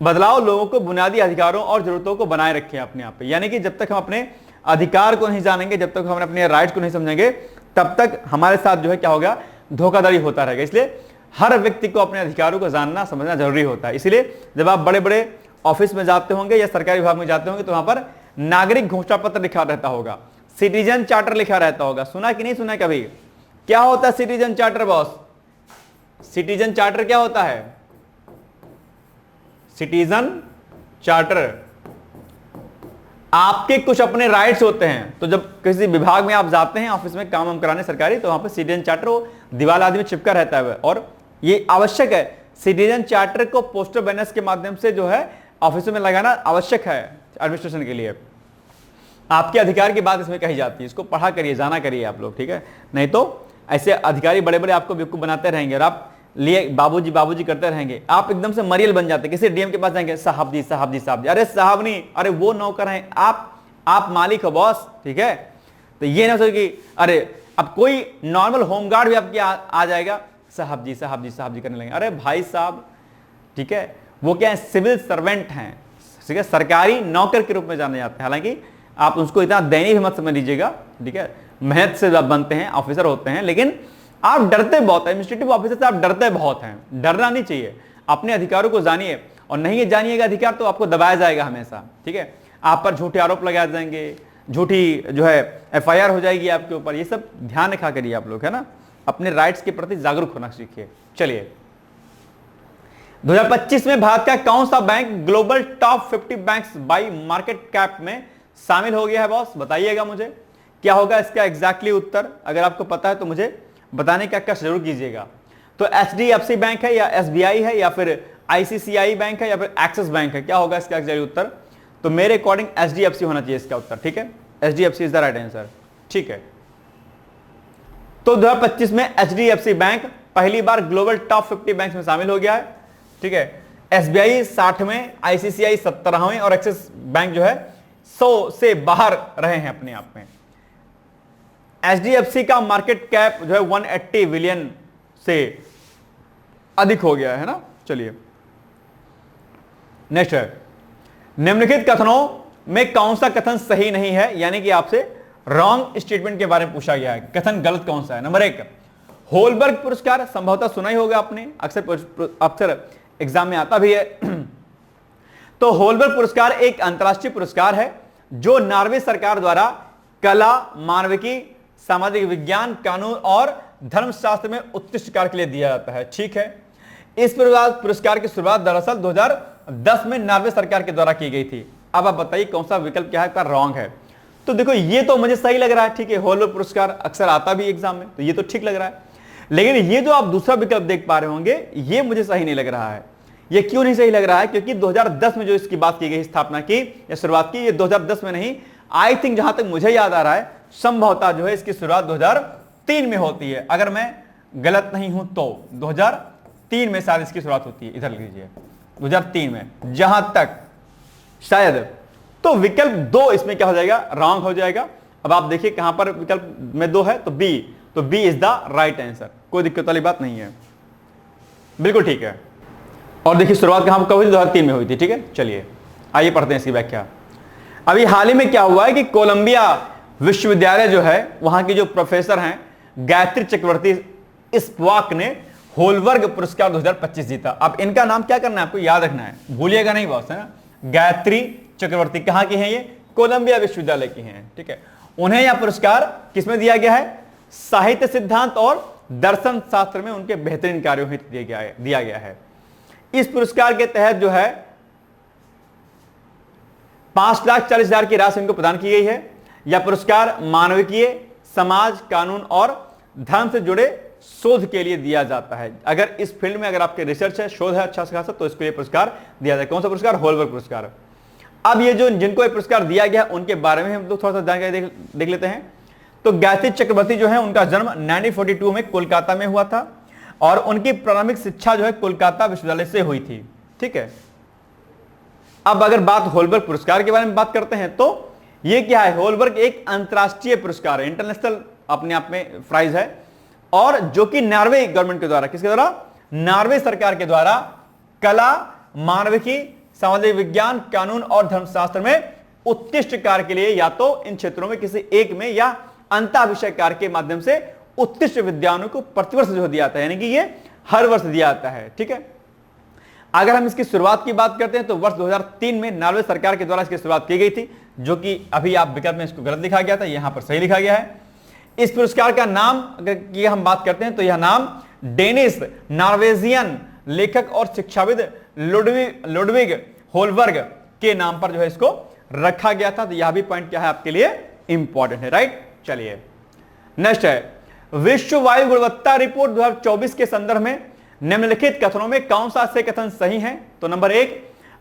बदलाव लोगों को बुनियादी अधिकारों और जरूरतों को बनाए रखें अपने आप पे। यानी कि जब तक हम अपने अधिकार को नहीं जानेंगे, जब तक हम अपने राइट्स को नहीं समझेंगे, तब तक हमारे साथ जो है क्या होगा, धोखाधड़ी होता रहेगा। इसलिए हर व्यक्ति को अपने अधिकारों को जानना समझना जरूरी होता है। इसलिए जब आप बड़े बड़े ऑफिस में जाते होंगे या सरकारी विभाग में जाते होंगे तो वहां पर नागरिक घोषणा पत्र लिखा रहता होगा, सिटीजन चार्टर लिखा रहता होगा। सुना कि नहीं सुना कभी? क्या होता है citizen charter boss? Citizen charter क्या होता है? सिटीजन चार्टर आपके कुछ अपने राइट्स होते हैं। तो जब किसी विभाग में आप जाते हैं, ऑफिस में काम कराने सरकारी, तो वहां पर सिटीजन चार्टर वो दीवार आदि में चिपका रहता है और ये आवश्यक है। सिटीजन चार्टर को पोस्टर बैनर्स के माध्यम से जो है ऑफिसों में लगाना आवश्यक है एडमिनिस्ट्रेशन के लिए। आपके अधिकार की बात इसमें कही जाती है, इसको पढ़ा करिए, जाना करिए आप लोग, ठीक है। नहीं तो ऐसे अधिकारी बड़े बड़े आपको बेवकूफ बनाते रहेंगे और आप लिए बाबूजी बाबूजी करते रहेंगे, आप एकदम से मरियल बन जाते। किसी डीएम के पास जाएंगे, साहब जी साहब जी साहब जी, अरे साहब नहीं, अरे वो नौकर हैं, आप मालिक हो बॉस, ठीक है। तो ये ना सोचिए कि अरे अब कोई नॉर्मल होमगार्ड भी आपके आ जाएगा, साहब जी साहब जी साहब जी करने लगेंगे। अरे भाई साहब, ठीक है, वो क्या है, सिविल सर्वेंट हैं, ठीक है, सरकारी नौकर के रूप में जाने जाते हैं। हालांकि आप उसको इतना दयनीय भी मत समझ लीजिएगा, ठीक है। मेहनत से आप बनते हैं, ऑफिसर होते हैं, लेकिन आप डरते बहुत हैं। एडमिनिस्ट्रेटिव ऑफिसर से आप डरते बहुत हैं। डरना नहीं चाहिए, अपने अधिकारों को जानिए, और नहीं ये जानिएगा अधिकार तो आपको दबाया जाएगा हमेशा, ठीक है। आप पर झूठे आरोप लगाए जाएंगे, झूठी जो है एफआईआर हो जाएगी आपके ऊपर। ये सब ध्यान रखा करिए आप लोग, है ना। अपने राइट्स के प्रति जागरूक होना सीखिए। चलिए 2025 में भारत का कौन सा bank global top 50 banks by market cap में शामिल हो गया है बॉस? बताइएगा मुझे क्या होगा इसका एग्जैक्टली उत्तर। अगर आपको पता है तो मुझे बताने का कष्ट जरूर कीजिएगा। तो एचडीएफसी बैंक है या एसबीआई है या फिर आईसीसीआई बैंक है या फिर एक्सिस बैंक है? क्या होगा इसका एग्जैक्ट उत्तर? तो मेरे अकॉर्डिंग एचडीएफसी होना चाहिए इसका उत्तर, ठीक है। HDFC is the right answer, ठीक है। तो 2025 में एचडीएफसी बैंक पहली बार ग्लोबल टॉप 50 बैंक में शामिल हो गया है, ठीक है। एसबीआई 60वें, आईसीसीआई 17वें और एक्सिस बैंक जो है 100 से बाहर रहे हैं अपने आप में। एचडीएफसी का मार्केट कैप जो है 180 बिलियन से अधिक हो गया है ना। चलिए नेक्स्ट है, निम्नलिखित कथनों में कौन सा कथन सही नहीं है? यानी कि आपसे रॉन्ग स्टेटमेंट के बारे में पूछा गया है, कथन गलत कौन सा है। नंबर 1, होलबर्ग पुरस्कार, संभवतः सुना ही होगा आपने, अक्सर एग्जाम में आता भी है। तो होलबर्ग पुरस्कार एक अंतरराष्ट्रीय पुरस्कार है जो नॉर्वे सरकार द्वारा कला, मानविकी, सामाजिक विज्ञान, कानून और धर्मशास्त्र में उत्कृष्ट कार्य के लिए दिया जाता है, ठीक है। इस पुरस्कार की शुरुआत दरअसल 2010 में नॉर्वे सरकार के द्वारा की गई थी। अब आप बताइए कौन सा विकल्प क्या है का रॉन्ग है? तो देखो ये तो मुझे सही लग रहा है, ठीक है, होलबर्ग पुरस्कार अक्सर आता भी एग्जाम में, तो ये तो ठीक लग रहा है। लेकिन ये जो आप दूसरा विकल्प देख पा रहे होंगे, ये मुझे सही नहीं लग रहा है। ये क्यों नहीं सही लग रहा है? क्योंकि 2010 में जो इसकी बात की गई, स्थापना की या शुरुआत की, ये 2010 में नहीं, आई थिंक जहां तक मुझे याद आ रहा है संभवतः जो है इसकी शुरुआत 2003 में होती है। अगर मैं गलत नहीं हूं तो 2003 में शायद इसकी शुरुआत होती है। इधर लीजिए 2003 में जहां तक शायद। तो विकल्प 2 इसमें क्या हो जाएगा? रॉन्ग हो जाएगा। अब आप देखिए कहां पर विकल्प में 2 है, तो B is the right answer, कोई दिक्कत वाली बात नहीं है, बिल्कुल ठीक है। और देखिए शुरुआत कहां कब हुई थी, 2003 में हुई थी, ठीक है। चलिए आइए पढ़ते हैं इसकी व्याख्या। अभी हाल ही में क्या हुआ है कि कोलंबिया विश्वविद्यालय जो है, वहां के जो प्रोफेसर हैं गायत्री चक्रवर्ती स्पिवाक ने होलबर्ग पुरस्कार 2025 जीता। अब इनका नाम क्या करना है, आपको याद रखना है, भूलिएगा नहीं बॉस, है ना। गायत्री चक्रवर्ती कहां की हैं ये, कोलंबिया विश्वविद्यालय की हैं, ठीक है। उन्हें यह पुरस्कार किसमें दिया गया है, साहित्य सिद्धांत और दर्शन शास्त्र में उनके बेहतरीन कार्यों हेतु दिया गया है। इस पुरस्कार के तहत जो है 5,40,000 की राशि इनको प्रदान की गई है। यह पुरस्कार मानविकीय, समाज, कानून और धर्म से जुड़े शोध के लिए दिया जाता है। अगर इस फील्ड में अगर आपके रिसर्च है, शोध है अच्छा खासा, तो इसको ये पुरस्कार दिया जाए। कौन सा पुरस्कार, होलबर्ग पुरस्कार। अब ये जो जिनको ये पुरस्कार दिया गया उनके बारे में हम लोग थोड़ा सा जानकारी देख लेते हैं। तो गायत्री चक्रवर्ती जो है उनका जन्म 1942 में कोलकाता में हुआ था और उनकी प्रारंभिक शिक्षा जो है कोलकाता विश्वविद्यालय से हुई थी, ठीक है। अब अगर बात होलबर्ग पुरस्कार के बारे में बात करते हैं तो ये क्या है, होलबर्ग एक अंतरराष्ट्रीय पुरस्कार है, इंटरनेशनल अपने आप में प्राइज है, और जो कि नॉर्वे गवर्नमेंट के द्वारा, किसके द्वारा, नॉर्वे सरकार के द्वारा कला, मानविकी, सामाजिक विज्ञान, कानून और धर्मशास्त्र में उत्कृष्ट कार्य के लिए या तो इन क्षेत्रों में किसी एक में या अंतःविषय कार्य के माध्यम से उत्कृष्ट विद्वानों को प्रतिवर्ष जो दिया जाता है, यानी कि ये हर वर्ष दिया जाता है, ठीक है। अगर हम इसकी शुरुआत की बात करते हैं तो वर्ष 2003 में नॉर्वे सरकार के द्वारा इसकी शुरुआत की गई थी, जो कि अभी आप विकल्प में इसको गलत लिखा गया था, यहां पर सही लिखा गया है। इस पुरस्कार का नाम अगर की हम बात करते हैं तो यह नाम डेनिश नॉर्वेजियन लेखक और शिक्षाविद लुडविग होलबर्ग के नाम पर जो है इसको रखा गया था। तो यह भी पॉइंट क्या है आपके लिए इंपॉर्टेंट है, राइट। चलिए नेक्स्ट है, विश्व वायु गुणवत्ता रिपोर्ट 2024 के संदर्भ में निम्नलिखित कथनों में कौन सा से कथन सही है। तो नंबर 1,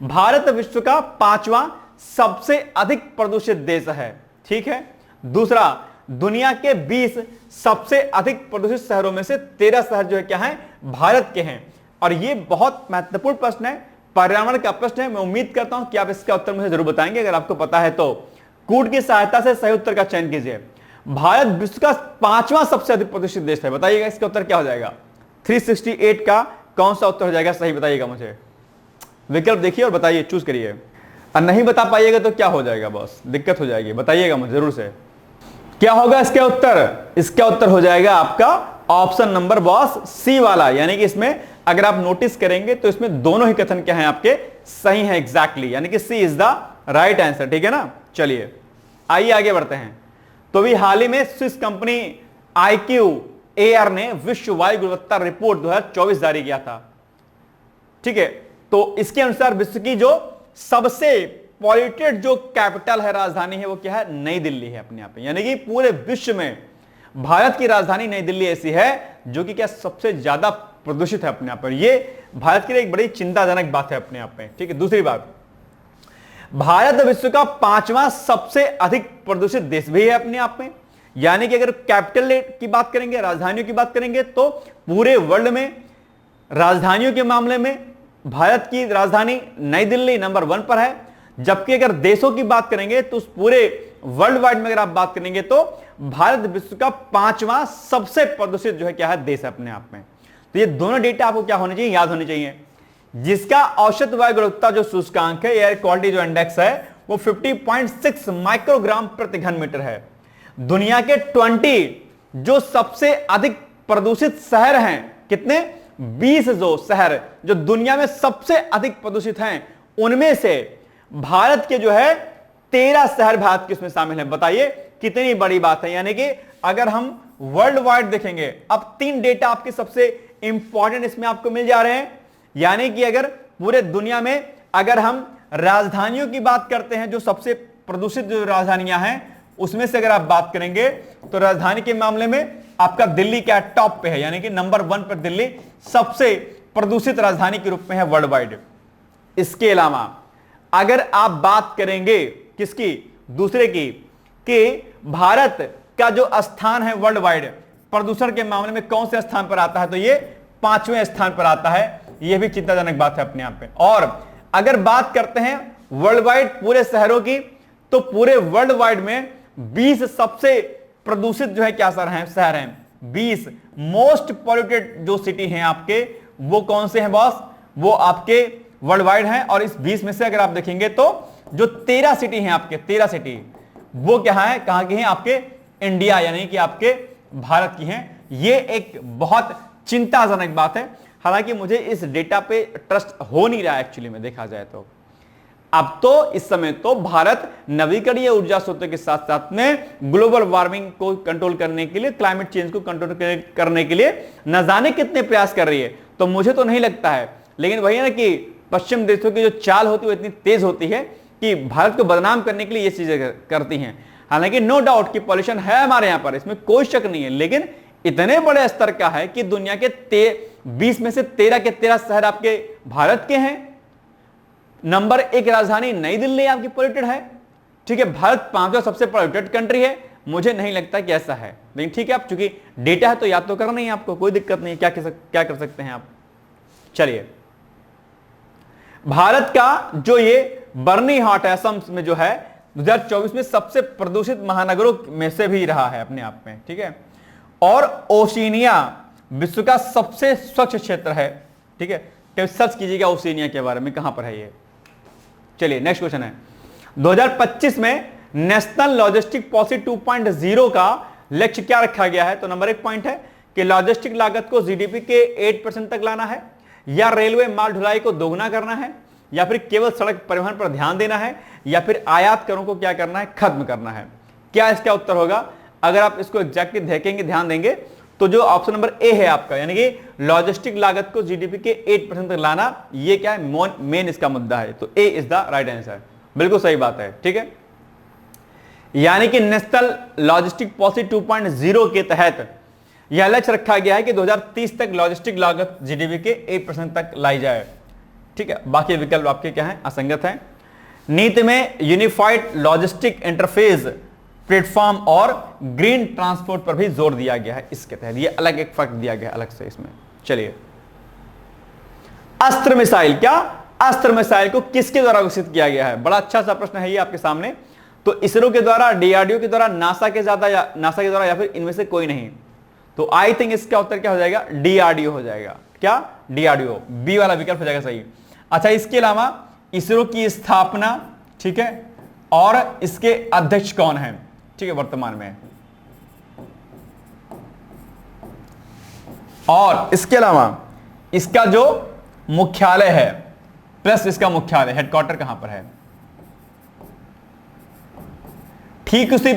भारत विश्व का 5वां सबसे अधिक प्रदूषित देश है, ठीक है। दूसरा, दुनिया के 20 सबसे अधिक प्रदूषित शहरों में से 13 शहर जो है क्या है, भारत के हैं। और ये बहुत महत्वपूर्ण प्रश्न है, पर्यावरण का प्रश्न है। मैं उम्मीद करता हूं कि आप इसका उत्तर मुझे जरूर बताएंगे। अगर आपको पता है तो कूट की सहायता से सही उत्तर का चयन कीजिए। भारत विश्व का 5वां सबसे अधिक प्रदूषित देश है, बताइएगा इसका उत्तर क्या हो जाएगा। 368 का कौन सा उत्तर हो जाएगा सही, बताइएगा मुझे। विकल्प देखिए और बताइए, चूज करिए। और नहीं बता पाइएगा तो क्या हो जाएगा बॉस, दिक्कत हो जाएगी, बताइएगा मुझे जरूर से क्या होगा इसका उत्तर। इसका उत्तर हो जाएगा आपका ऑप्शन नंबर बॉस सी वाला, यानी कि इसमें अगर आप नोटिस करेंगे तो इसमें दोनों ही कथन क्या है आपके सही है एग्जैक्टली, यानी कि सी इज द राइट आंसर, ठीक है ना। चलिए आइए आगे बढ़ते हैं। तो भी हाल ही में स्विस कंपनी IQAir ने विश्व वायु गुणवत्ता रिपोर्ट 2024 जारी किया था, ठीक है। तो इसके अनुसार विश्व की जो सबसे पॉल्यूटेड जो कैपिटल है, राजधानी है, वो क्या है, नई दिल्ली है अपने आप में। यानी कि पूरे विश्व में भारत की राजधानी नई दिल्ली ऐसी है जो कि क्या सबसे ज्यादा प्रदूषित है अपने आप पर। ये भारत के लिए एक बड़ी चिंताजनक बात है अपने आप में, ठीक है। दूसरी बात, भारत विश्व का 5वां सबसे अधिक प्रदूषित देश भी है अपने आप में। यानी कि अगर कैपिटल की बात करेंगे, राजधानियों की बात करेंगे, तो पूरे वर्ल्ड में राजधानियों के मामले में भारत की राजधानी नई दिल्ली नंबर 1 पर है। जबकि अगर देशों की बात करेंगे तो उस पूरे वर्ल्ड वाइड में अगर आप बात करेंगे तो भारत विश्व का 5वां सबसे प्रदूषित जो है क्या है, देश है अपने आप में। तो ये दोनों डेटा आपको क्या होने चाहिए, याद होने चाहिए। जिसका औसत वायु गुणवत्ता जो सूचकांक है, एयर क्वालिटी जो इंडेक्स है, वो 50.6 माइक्रोग्राम प्रति घन मीटर है। दुनिया के 20 जो सबसे अधिक प्रदूषित शहर हैं, कितने, 20 जो शहर जो दुनिया में सबसे अधिक प्रदूषित हैं, उनमें से भारत के जो है 13 शहर भारत के उसमें शामिल हैं। बताइए कितनी बड़ी बात है। यानी कि अगर हम वर्ल्ड वाइड देखेंगे, अब 3 डेटा आपके सबसे इंपॉर्टेंट इसमें आपको मिल जा रहे हैं। यानी कि अगर पूरे दुनिया में अगर हम राजधानियों की बात करते हैं, जो सबसे प्रदूषित जो राजधानियां हैं, उसमें से अगर आप बात करेंगे तो राजधानी के मामले में आपका दिल्ली क्या टॉप पे है, यानी कि नंबर 1 पर दिल्ली सबसे प्रदूषित राजधानी के रूप में है वर्ल्ड वाइड। इसके अलावा अगर आप बात करेंगे किसकी, दूसरे की, कि भारत का जो स्थान है वर्ल्ड वाइड प्रदूषण के मामले में कौन से स्थान पर आता है, तो ये 5वें स्थान पर आता है। यह भी चिंताजनक बात है अपने आप में। और अगर बात करते हैं वर्ल्ड वाइड पूरे शहरों की, तो पूरे वर्ल्ड वाइड में 20 सबसे प्रदूषित जो है क्या शहर हैं, 20 मोस्ट पॉल्यूटेड जो सिटी हैं आपके, वो कौन से हैं बॉस, वो आपके वर्ल्ड वाइड हैं। और इस 20 में से अगर आप देखेंगे तो जो 13 सिटी हैं आपके, 13 सिटी वो क्या है, कहां की हैं, आपके इंडिया यानी कि आपके भारत की हैं। ये एक बहुत चिंताजनक बात है। हालांकि मुझे इस डेटा पे ट्रस्ट हो नहीं रहा है एक्चुअली में, देखा जाए तो अब तो इस समय तो भारत नवीकरणीय ऊर्जा स्रोतों के साथ साथ में ग्लोबल वार्मिंग को कंट्रोल करने के लिए, क्लाइमेट चेंज को कंट्रोल करने के लिए न जाने कितने प्रयास कर रही है। तो मुझे तो नहीं लगता है, लेकिन वही है ना कि पश्चिम देशों की जो चाल होती है वो इतनी तेज होती है कि भारत को बदनाम करने के लिए ये चीजें करती हैं। हालांकि नो डाउट कि पॉल्यूशन है हमारे यहां पर, इसमें कोई शक नहीं है, लेकिन इतने बड़े स्तर का है कि दुनिया के 20 में से 13 के 13 शहर आपके भारत के हैं। नंबर 1 राजधानी नई दिल्ली आपकी पॉल्यूटेड है। ठीक है, भारत 5वां सबसे पॉल्यूटेड कंट्री है। मुझे नहीं लगता कि ऐसा है, लेकिन ठीक है, आप चूंकि डेटा है तो याद तो करना ही है आपको, कोई दिक्कत नहीं है। क्या कर सकते हैं आप। चलिए, भारत का जो ये बर्नी हॉट असम में जो है 2024 में सबसे प्रदूषित महानगरों में से भी रहा है अपने आप में। ठीक है, और ओशिनिया विश्व का सबसे स्वच्छ क्षेत्र है। ठीक है, तो सर्च कीजिएगा ओशिनिया के बारे में, कहां पर है ये। चलिए नेक्स्ट क्वेश्चन है, 2025 में नेशनल लॉजिस्टिक पॉलिसी 2.0 का लक्ष्य क्या रखा गया है। तो नंबर 1 पॉइंट है कि लॉजिस्टिक लागत को जीडीपी के 8% तक लाना है, या रेलवे माल ढुलाई को दोगुना करना है, या फिर केवल सड़क परिवहन पर ध्यान देना है, या फिर आयात करों को क्या करना है, खत्म करना है। क्या इसका उत्तर होगा। अगर आप इसको एग्जैक्टली देखेंगे, ध्यान देंगे, तो जो ऑप्शन नंबर ए है आपका, यानी कि लॉजिस्टिक लागत को जीडीपी के 8% तक लाना, ये क्या है, मेन इसका मुद्दा है। तो ए इज द राइट आंसर, बिल्कुल सही बात है। ठीक है, यानी कि नेशनल लॉजिस्टिक पॉलिसी 2.0 के तहत यह लक्ष्य रखा गया है कि 2030 तक लॉजिस्टिक लागत जीडीपी के 8% तक लाई जाए। ठीक है, बाकी विकल्प आपके क्या है, असंगत है। नीति में यूनिफाइड लॉजिस्टिक इंटरफेस प्लेटफॉर्म और ग्रीन ट्रांसपोर्ट पर भी जोर दिया गया है। इसके तहत ये अलग एक फर्क दिया गया अलग से इसमें। चलिए, अस्त्र मिसाइल, क्या अस्त्र मिसाइल को किसके द्वारा विकसित किया गया है। बड़ा अच्छा सा प्रश्न है ये आपके सामने। तो इसरो के द्वारा, डीआरडीओ के द्वारा, नासा के द्वारा, या फिर इनमें से कोई नहीं। तो आई थिंक इसका उत्तर क्या हो जाएगा, डीआरडीओ हो जाएगा। क्या, डीआरडीओ, बी वाला विकल्प हो जाएगा सही। अच्छा, इसके अलावा इसरो की स्थापना, ठीक है, और इसके अध्यक्ष कौन है, ठीक है, वर्तमान में। और इसके अलावा इसका जो मुख्यालय है प्लस इसका मुख्यालय, हेडक्वार्टर कहां पर है। ठीक उसी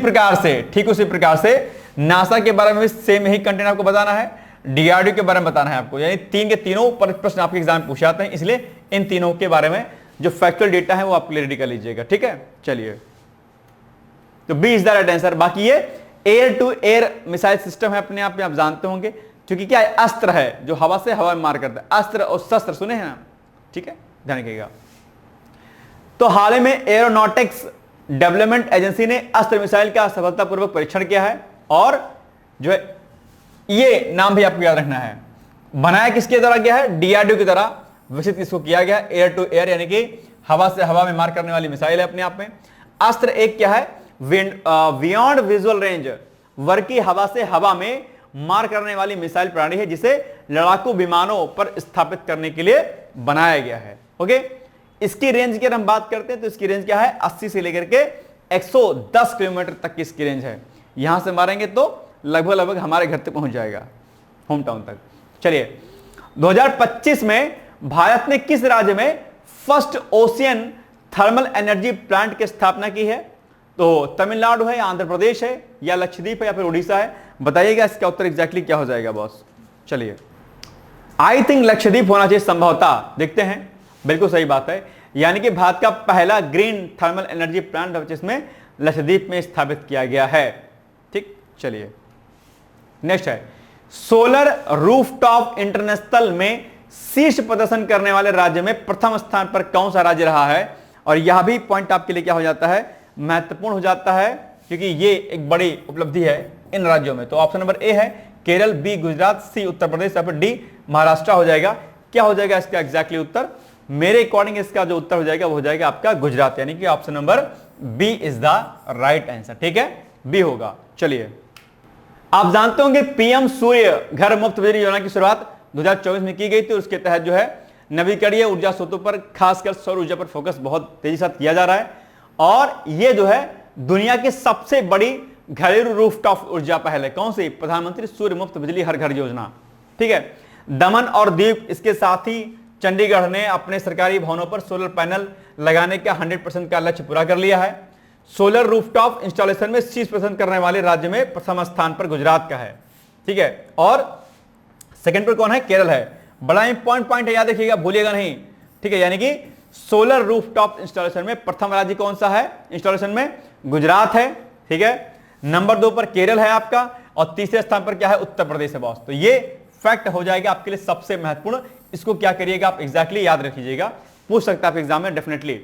प्रकार से नासा के बारे में भी सेम यही कंटेंट आपको बताना है, डीआरडीओ के बारे में बताना है आपको। यानी 3 के तीनों पर प्रश्न आपके एग्जाम में पूछे जाते हैं, इसलिए इन तीनों के बारे में जो फैक्चुअल डेटा है वो आप रेडी कर लीजिएगा। ठीक है, चलिए, तो B is the right answer. बाकी ये air to air missile system है, अपने आप में आप जानते होंगे, क्योंकि क्या है, अस्त्र है जो हवा से हवा में मार करता है। अस्त्र और शस्त्र सुने हैं ना, ठीक है, ध्यान रखिएगा। तो हाल ही में एरोनॉटिक्स डेवलपमेंट एजेंसी ने अस्त्र मिसाइल का सफलतापूर्वक परीक्षण किया है, और जो है ये नाम भी आपको याद रखना है, बनाया किसके द्वारा गया है, डीआरडीओ के द्वारा विकसित इसको किया गया। एयर टू एयर यानी कि हवा से हवा में मार करने वाली मिसाइल है अपने आप में। अस्त्र एक क्या है, बियॉन्ड विजुअल रेंज, वर्की हवा से हवा में मार करने वाली मिसाइल प्रणाली है, जिसे लड़ाकू विमानों पर स्थापित करने के लिए बनाया गया है। ओके, इसकी रेंज की अगर हम बात करते हैं तो इसकी रेंज क्या है, 80 से लेकर के 110 किलोमीटर तक की इसकी रेंज है। यहां से मारेंगे तो लगभग हमारे घर तक पहुंच जाएगा, होम टाउन तक। चलिए, 2025 में भारत ने किस राज्य में first ocean thermal energy plant की स्थापना की है। तो तमिलनाडु है, या आंध्र प्रदेश है, या लक्षद्वीप है, या फिर उड़ीसा है। बताइएगा इसका उत्तर एग्जैक्टली क्या हो जाएगा बॉस। चलिए, आई थिंक लक्षद्वीप होना चाहिए संभवतः, देखते हैं। बिल्कुल सही बात है, यानी कि भारत का पहला ग्रीन थर्मल एनर्जी प्लांट जिसमें लक्षद्वीप में स्थापित किया गया है। ठीक, चलिए नेक्स्ट है, सोलर रूफटॉप इंटरनेशनल में शीर्ष प्रदर्शन करने वाले राज्य में प्रथम स्थान पर कौन सा राज्य रहा है। और यह भी पॉइंट आपके लिए क्या हो जाता है, महत्वपूर्ण हो जाता है, क्योंकि ये एक बड़ी उपलब्धि है इन राज्यों में। तो ऑप्शन नंबर ए है केरल, बी गुजरात, सी उत्तर प्रदेश, या फिर डी महाराष्ट्र हो जाएगा। क्या हो जाएगा इसका एग्जैक्टली उत्तर, मेरे अकॉर्डिंग इसका जो उत्तर हो जाएगा वो हो जाएगा आपका गुजरात, यानी कि option number B is the right answer. ठीक है, बी होगा। चलिए, आप जानते होंगे पीएम सूर्य घर मुफ्त बिजली योजना की शुरुआत 2024 में की गई थी। उसके तहत जो है नवीकरणीय ऊर्जा स्रोतों पर, खासकर सौर ऊर्जा पर फोकस बहुत तेजी से किया जा रहा है। और यह जो है दुनिया की सबसे बड़ी घरेलू रूफटॉप ऊर्जा पहल है। कौन सी? प्रधानमंत्री सूर्य मुफ्त बिजली हर घर योजना। ठीक है, दमन और दीव, इसके साथ ही चंडीगढ़ ने अपने सरकारी भवनों पर सोलर पैनल लगाने का 100% का लक्ष्य पूरा कर लिया है। सोलर रूफटॉप इंस्टॉलेशन में 30% करने वाले राज्य में प्रथम स्थान पर गुजरात का है। ठीक है, और सेकंड पर कौन है? केरल है। बड़ा इंपॉर्टेंट पॉइंट है, याद रखिएगा, भूलिएगा नहीं। ठीक है, यानी कि सोलर रूफटॉप इंस्टॉलेशन में प्रथम राज्य कौन सा है? इंस्टॉलेशन में गुजरात है। ठीक है, नंबर 2 पर केरल है आपका, और तीसरे स्थान पर क्या है? उत्तर प्रदेश है बॉस। तो ये फैक्ट हो जाएगा आपके लिए सबसे महत्वपूर्ण। इसको क्या करिएगा आप एग्जैक्टली याद रख लीजिएगा, पूछ सकता है एग्जाम में डेफिनेटली।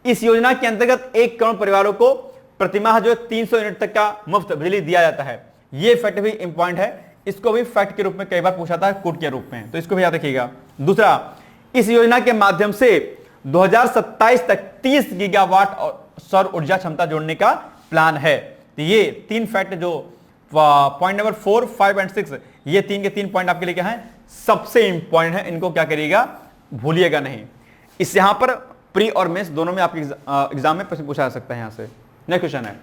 इस योजना के अंतर्गत 1 करोड़ परिवारों को प्रतिमाह जो 300 यूनिट तक का मुफ्त बिजली दिया जाता है। यह फैक्ट भी इंपॉर्टेंट है, इसको भी फैक्ट के रूप में कई बार पूछा था, कोड के रूप में, तो इसको भी याद रखिएगा। दूसरा, इस योजना के माध्यम से 2027 तक 30 गीगावाट सौर ऊर्जा क्षमता जोड़ने का प्लान है। तो ये 3 फैक्ट जो पॉइंट नंबर 4, 5 एंड 6, ये 3 के 3 पॉइंट आपके लिए क्या है? सबसे इंपॉर्टेंट है। इनको क्या करिएगा? भूलिएगा नहीं। इस यहां पर प्री और मेंस दोनों में आपके एग्जाम में प्रश्न पूछा जा सकता है। यहां से नेक्स्ट क्वेश्चन है,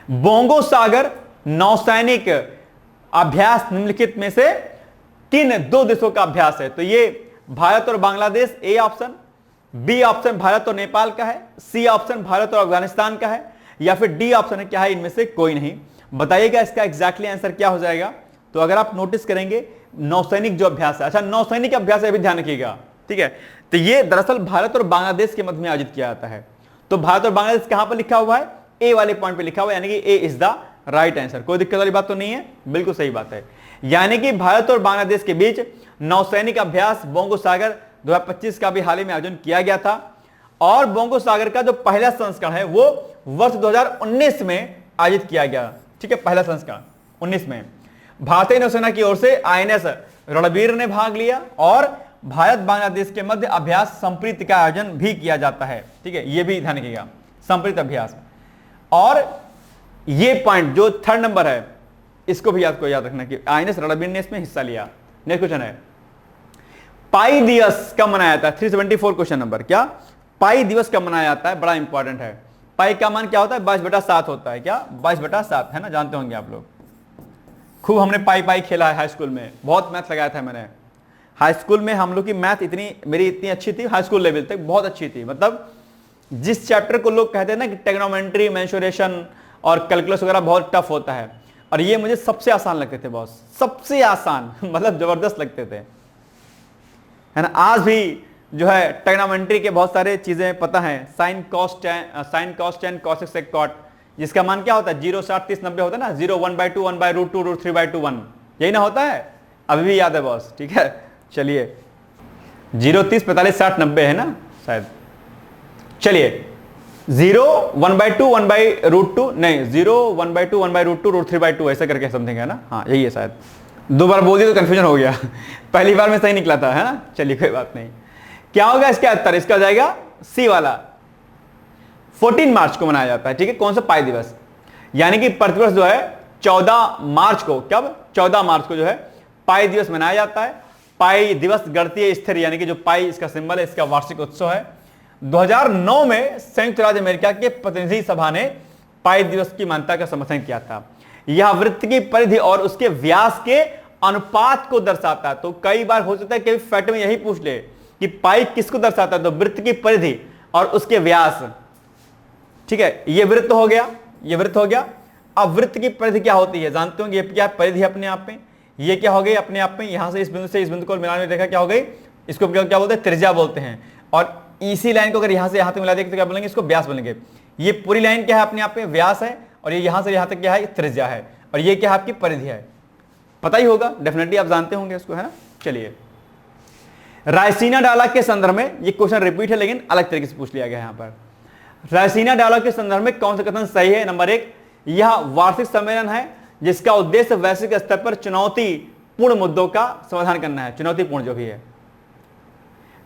बोंगो सागर नौसैनिक अभ्यास निम्नलिखित में से किन 2 देशों का अभ्यास है? तो ये भारत और Bangladesh A option, B option Bharat और नेपाल का है, सी ऑप्शन भारत और अफगानिस्तान का है, या फिर डी ऑप्शन है क्या है? इनमें से कोई नहीं। बताइएगा इसका एग्जैक्टली आंसर क्या हो जाएगा। तो अगर आप नोटिस करेंगे नौसैनिक जो अभ्यास है, अच्छा नौसैनिक अभ्यास है, भी ध्यान रखिएगा। ठीक है, तो ये दरअसल भारत और बांग्लादेश के मध्य में आयोजित किया जाता है। तो भारत और बांग्लादेश कहां पर लिखा हुआ है? ए वाले पॉइंट पे लिखा हुआ है, यानी कि ए इज द राइट आंसर। कोई दिक्कत वाली बात तो नहीं है, बिल्कुल सही बात है। यानी कि भारत और बांग्लादेश के बीच नौसैनिक अभ्यास बोंगो सागर 2025 का भी हाल ही में आयोजन किया गया था। और बोंगो सागर का जो पहला संस्करण है वो वर्ष 2019 में आयोजित किया गया। ठीक है, पहला संस्करण 19 में भारतीय नौसेना की ओर से आईएनएस रणबीर ने भाग लिया, और भारत बांग्लादेश के मध्य अभ्यास संप्रीति का आयोजन भी किया जाता है। ठीक है, यह भी ध्यान रखिएगा, संप्रीत अभ्यास। और ये पॉइंट जो 3rd नंबर है, इसको भी याद रखना कि आईएनएस रणबीर ने इसमें हिस्सा लिया। नेक्स्ट क्वेश्चन है, पाई दिवस कब मनाया जाता है? 374 क्वेश्चन नंबर। क्या पाई दिवस कब मनाया जाता है? बड़ा इंपॉर्टेंट है। पाई का मान क्या होता है? 22/7 होता है। क्या? 22/7 है ना, जानते होंगे आप लोग। खूब हमने पाई खेला है हाई स्कूल में, बहुत मैथ लगाया था मैंने हाई स्कूल में। हम लोग की मैथ मेरी इतनी अच्छी थी, हाई स्कूल लेवल तक बहुत अच्छी थी। मतलब जिस चैप्टर को लोग कहते हैं ना कि ट्रिग्नोमेट्री, मेंसुरेशन और कैलकुलस वगैरह बहुत टफ होता है, और ये मुझे सबसे आसान लगते थे बॉस, सबसे आसान मतलब जबरदस्त लगते थे, है ना। आज भी जो है ट्रिग्नोमेट्री के बहुत सारे चीजें पता है, sine cos tan cos sec cot, जिसका मान क्या होता है? 0, 60, 30, 90 होता है ना। 0, 1/2, 1/√2, √3/2, 1, यही ना होता है। अभी भी याद है बॉस। ठीक है, चलिए 0, 30, 45, 60, 90 है ना शायद। चलिए 0, 1/2, 1/√2, नहीं 0, 1/2, 1/√2, √3/2 ऐसा करके समथिंग है ना। हाँ यही है शायद, 2 बार बोल दिया तो कंफ्यूजन हो गया पहली बार में सही निकला था, है ना। चलिए कोई बात नहीं। क्या होगा इसका उत्तर? इसका जाएगा सी वाला। 14 मार्च को मनाया जाता है। ठीक है, कौन सा? पाई दिवस। यानी कि प्रतिवर्ष जो है 14 मार्च को, कब? 14 मार्च को जो है पाई दिवस मनाया जाता है। पाई दिवस गणितीय स्थिर, यानी कि जो पाई इसका सिंबल है, इसका वार्षिक उत्सव है। 2009 में संयुक्त राज्य अमेरिका के प्रतिनिधि सभा ने पाई दिवस की मान्यता का समर्थन किया था। यह वृत्त की परिधि और उसके व्यास के अनुपात को दर्शाता है। तो कई बार हो सकता है कि फैक्ट में यही पूछ ले कि पाई किसको दर्शाता है, तो वृत्त की परिधि और उसके व्यास। ठीक है, ये वृत्त हो गया, ये वृत्त हो गया। अब वृत्त की परिधि क्या होती है जानते होंगे, ये क्या परिधि अपने आप में, ये क्या हो गई अपने आप में, यहां से इस बिंदु को मिलाने में देखा क्या हो गई, इसको क्या बोलते हैं? त्रिज्या बोलते हैं। और इसी लाइन को अगर यहां से यहां तक मिला देंगे तो क्या बोलेंगे? इसको व्यास बोलेंगे। ये पूरी लाइन क्या है अपने आप में? व्यास है। और ये यहां से यहां तक क्या है? त्रिज्या है। और ये क्या है? आपकी परिधि है। पता ही होगा, डेफिनेटली आप जानते होंगे इसको, है ना। चलिए, रायसीना डायलॉग के संदर्भ में, ये क्वेश्चन रिपीट है लेकिन अलग तरीके से पूछ लिया गया यहां पर। रायसीना डायलॉग के संदर्भ में कौन सा कथन सही है? नंबर 1, यह वार्षिक सम्मेलन है जिसका उद्देश्य वैश्विक स्तर पर चुनौतीपूर्ण मुद्दों का समाधान करना है, चुनौतीपूर्ण जो भी है।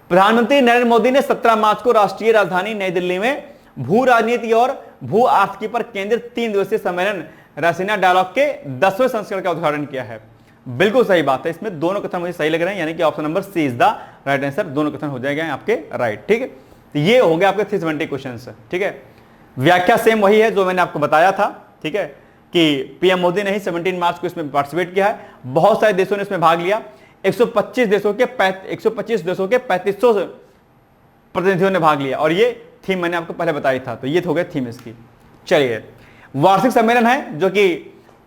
प्रधानमंत्री नरेंद्र मोदी ने 17 मार्च को राष्ट्रीय राजधानी नई दिल्ली में भू राजनीति और भू आर्थिकी पर केंद्रित 3 दिवसीय सम्मेलन रासीना डायलॉग के 10वें संस्करण का उद्घाटन किया है। बिल्कुल सही बात है, इसमें दोनों कथन मुझे सही लग रहे हैं, यानी कि option number C is the right answer. दोनों कथन हो जाएंगे आपके राइट। ठीक है, तो ये हो गया आपके 370 क्वेश्चन। ठीक है, व्याख्या सेम वही है जो मैंने आपको बताया था। ठीक है, कि पीएम मोदी ने ही 17 मार्च को इसमें पार्टिसिपेट किया है, बहुत सारे देशों ने इसमें भाग लिया। 125 देशों के 3500 प्रतिनिधियों ने भाग लिया, और ये थीम मैंने आपको पहले बताई था, तो ये हो गया थीम इसकी। चलिए, वार्षिक सम्मेलन है जो कि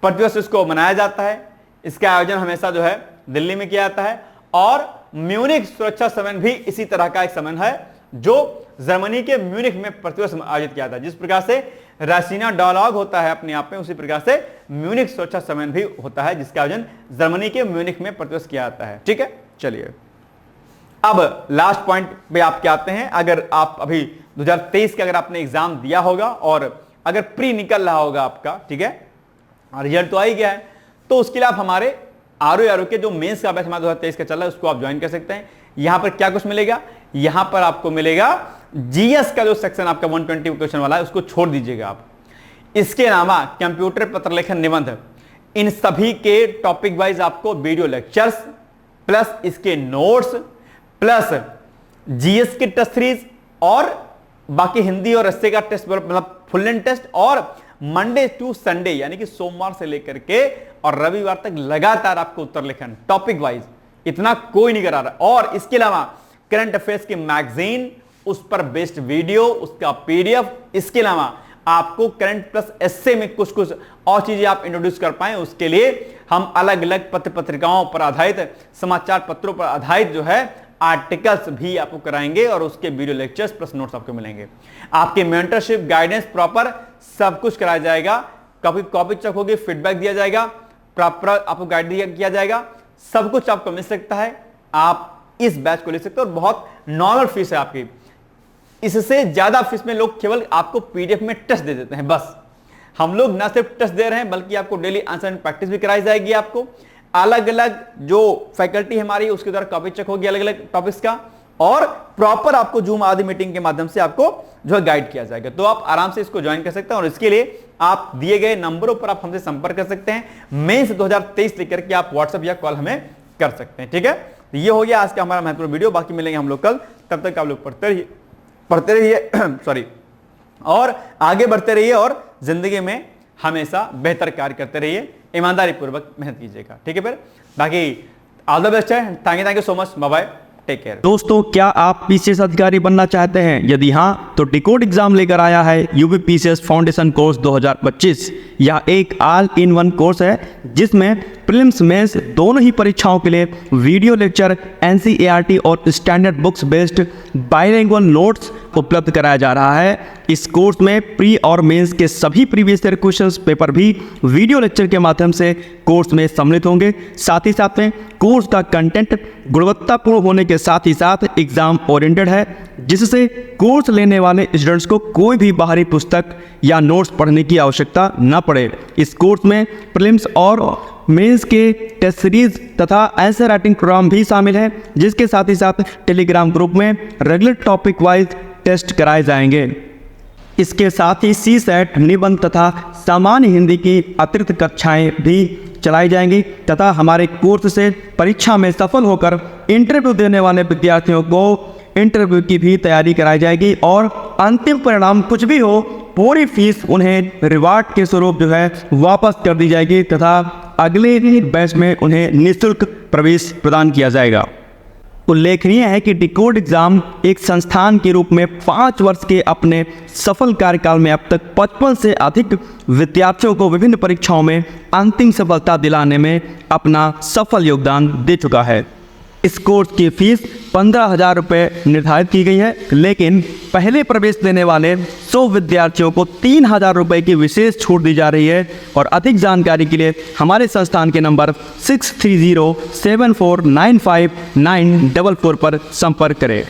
प्रतिवर्ष इसको मनाया जाता है। इसका आयोजन हमेशा जो है दिल्ली में किया जाता है, और म्यूनिख सुरक्षा सम्मेलन भी इसी तरह का एक सम्मेलन है जो जर्मनी के म्यूनिख में प्रतिवर्ष आयोजित किया जाता है। जिस प्रकार से रासीना डायलॉग होता है अपने आप में, उसी प्रकार से म्यूनिख सुरक्षा सम्मेलन भी होता है जिसका आयोजन जर्मनी के म्यूनिख में प्रतिवर्ष किया जाता है। ठीक है, चलिए अब लास्ट पॉइंट पे आपके आते हैं। अगर आप अभी 2023 का अगर आपने एग्जाम दिया होगा और अगर प्री निकल रहा होगा आपका, ठीक है, रिजल्ट तो आ ही गया है, तो उसके लिए आप हमारे आरओ के जो मेंस का बैच हमारा 2023 का चल रहा है उसको आप ज्वाइन कर सकते हैं। यहां पर क्या कुछ मिलेगा, यहां पर आपको मिलेगा जीएस का जो सेक्शन आपका 120 क्वेश्चन वाला है उसको छोड़ दीजिएगा आप। इसके अलावा कंप्यूटर पत्रलेखन निबंध, इन सभी के टॉपिक वाइज आपको वीडियो लेक्चर्स प्लस इसके नोट्स प्लस जीएस के टेस्ट सीरीज और बाकी हिंदी और एसए का टेस्ट, मतलब फुल लेंथ टेस्ट, और मंडे टू संडे यानी कि सोमवार से लेकर के और रविवार तक लगातार आपको उत्तर लेखन टॉपिक वाइज, इतना कोई नहीं करा रहा। और इसके अलावा करंट अफेयर्स की मैगजीन, उस पर बेस्ड वीडियो, उसका पीडीएफ, इसके अलावा आपको करंट प्लस एसए में कुछ कुछ और चीजें आप इंट्रोड्यूस कर पाए, उसके लिए हम अलग अलग पत्र पत्रिकाओं पर आधारित, समाचार पत्रों पर आधारित जो है आर्टिकल्स भी आपको कराएंगे, और उसके वीडियो लेक्चर्स प्लस नोट्स आपको मिलेंगे। आपकी मेंटरशिप, गाइडेंस प्रॉपर सब कुछ कराया जाएगा। कॉपी चेक होगी, फीडबैक दिया जाएगा, प्रॉपर आपको गाइड किया जाएगा, सब कुछ आपको मिल सकता है। आप इस बैच को ले सकते हो, और बहुत नॉर्मल फीस है आपकी। इससे ज्यादा फीस में लोग केवल आपको पीडीएफ में टेस्ट दे देते हैं बस। हम लोग ना सिर्फ टेस्ट दे रहे हैं बल्कि आपको डेली आंसर एंड प्रैक्टिस भी कराई जाएगी। आपको अलग अलग जो फैकल्टी हमारी उसके द्वारा कॉपी चेक होगी अलग अलग टॉपिक्स का, और प्रॉपर आपको जूम आदि मीटिंग के माध्यम से आपको जो है गाइड किया जाएगा। तो आप आराम से इसको ज्वाइन कर सकते हैं, और इसके लिए आप दिए गए नंबरों पर आप हमसे संपर्क कर सकते हैं। मेंस 2023 लेकर के आप व्हाट्सएप या कॉल हमें कर सकते हैं। ठीक है, ये हो गया आज का हमारा महत्वपूर्ण वीडियो। बाकी मिलेंगे हम लोग कल, तब तक आप लोग पढ़ते रहिए सॉरी, और आगे बढ़ते रहिए, और जिंदगी में हमेशा बेहतर कार्य करते रहिए, ईमानदारी पूर्वक मेहनत कीजिएगा। ठीक है, फिर बाकी ऑल द बेस्ट है। Thank you so much, bye bye, take care. दोस्तों, क्या आप पीसीएस अधिकारी बनना चाहते हैं? यदि हाँ, तो डिकोड एग्जाम लेकर आया है यूपी पीसीएस फाउंडेशन कोर्स 2025। यह एक ऑल इन वन कोर्स है जिसमें प्रीलिम्स मेंस दोनों ही परीक्षाओं के लिए वीडियो लेक्चर, एनसीईआरटी और standard books based bilingual notes उपलब्ध कराया जा रहा है। इस कोर्स में प्री और मेंस के सभी प्रीवियस ईयर क्वेश्चंस पेपर भी वीडियो लेक्चर के माध्यम से कोर्स में सम्मिलित होंगे। साथ ही साथ में कोर्स का कंटेंट गुणवत्तापूर्ण होने के साथ ही साथ एग्जाम ओरिएंटेड है, जिससे कोर्स लेने वाले स्टूडेंट्स को कोई भी बाहरी पुस्तक या नोट्स पढ़ने की आवश्यकता न पड़े। इस कोर्स में प्रीलिम्स और मेंस के टेस्ट सीरीज तथा आंसर राइटिंग प्रोग्राम भी शामिल है, जिसके साथ ही साथ टेलीग्राम ग्रुप में रेगुलर टॉपिक वाइज टेस्ट कराए जाएंगे। इसके साथ ही सीसेट, निबंध तथा सामान्य हिंदी की अतिरिक्त कक्षाएं भी चलाई जाएंगी, तथा हमारे कोर्स से परीक्षा में सफल होकर इंटरव्यू देने वाले विद्यार्थियों को इंटरव्यू की भी तैयारी कराई जाएगी, और अंतिम परिणाम कुछ भी हो, पूरी फीस उन्हें रिवार्ड के स्वरूप जो है वापस कर दी जाएगी, तथा अगले बैच में उन्हें निःशुल्क प्रवेश प्रदान किया जाएगा। उल्लेखनीय है कि डिकोड एग्जाम एक संस्थान के रूप में 5 वर्ष के अपने सफल कार्यकाल में अब तक 55 से अधिक विद्यार्थियों को विभिन्न परीक्षाओं में अंतिम सफलता दिलाने में अपना सफल योगदान दे चुका है। इस कोर्स की फीस 15,000 रुपये निर्धारित की गई है, लेकिन पहले प्रवेश देने वाले 100 विद्यार्थियों को 3,000 रुपये की विशेष छूट दी जा रही है। और अधिक जानकारी के लिए हमारे संस्थान के नंबर 6307495944 पर संपर्क करें।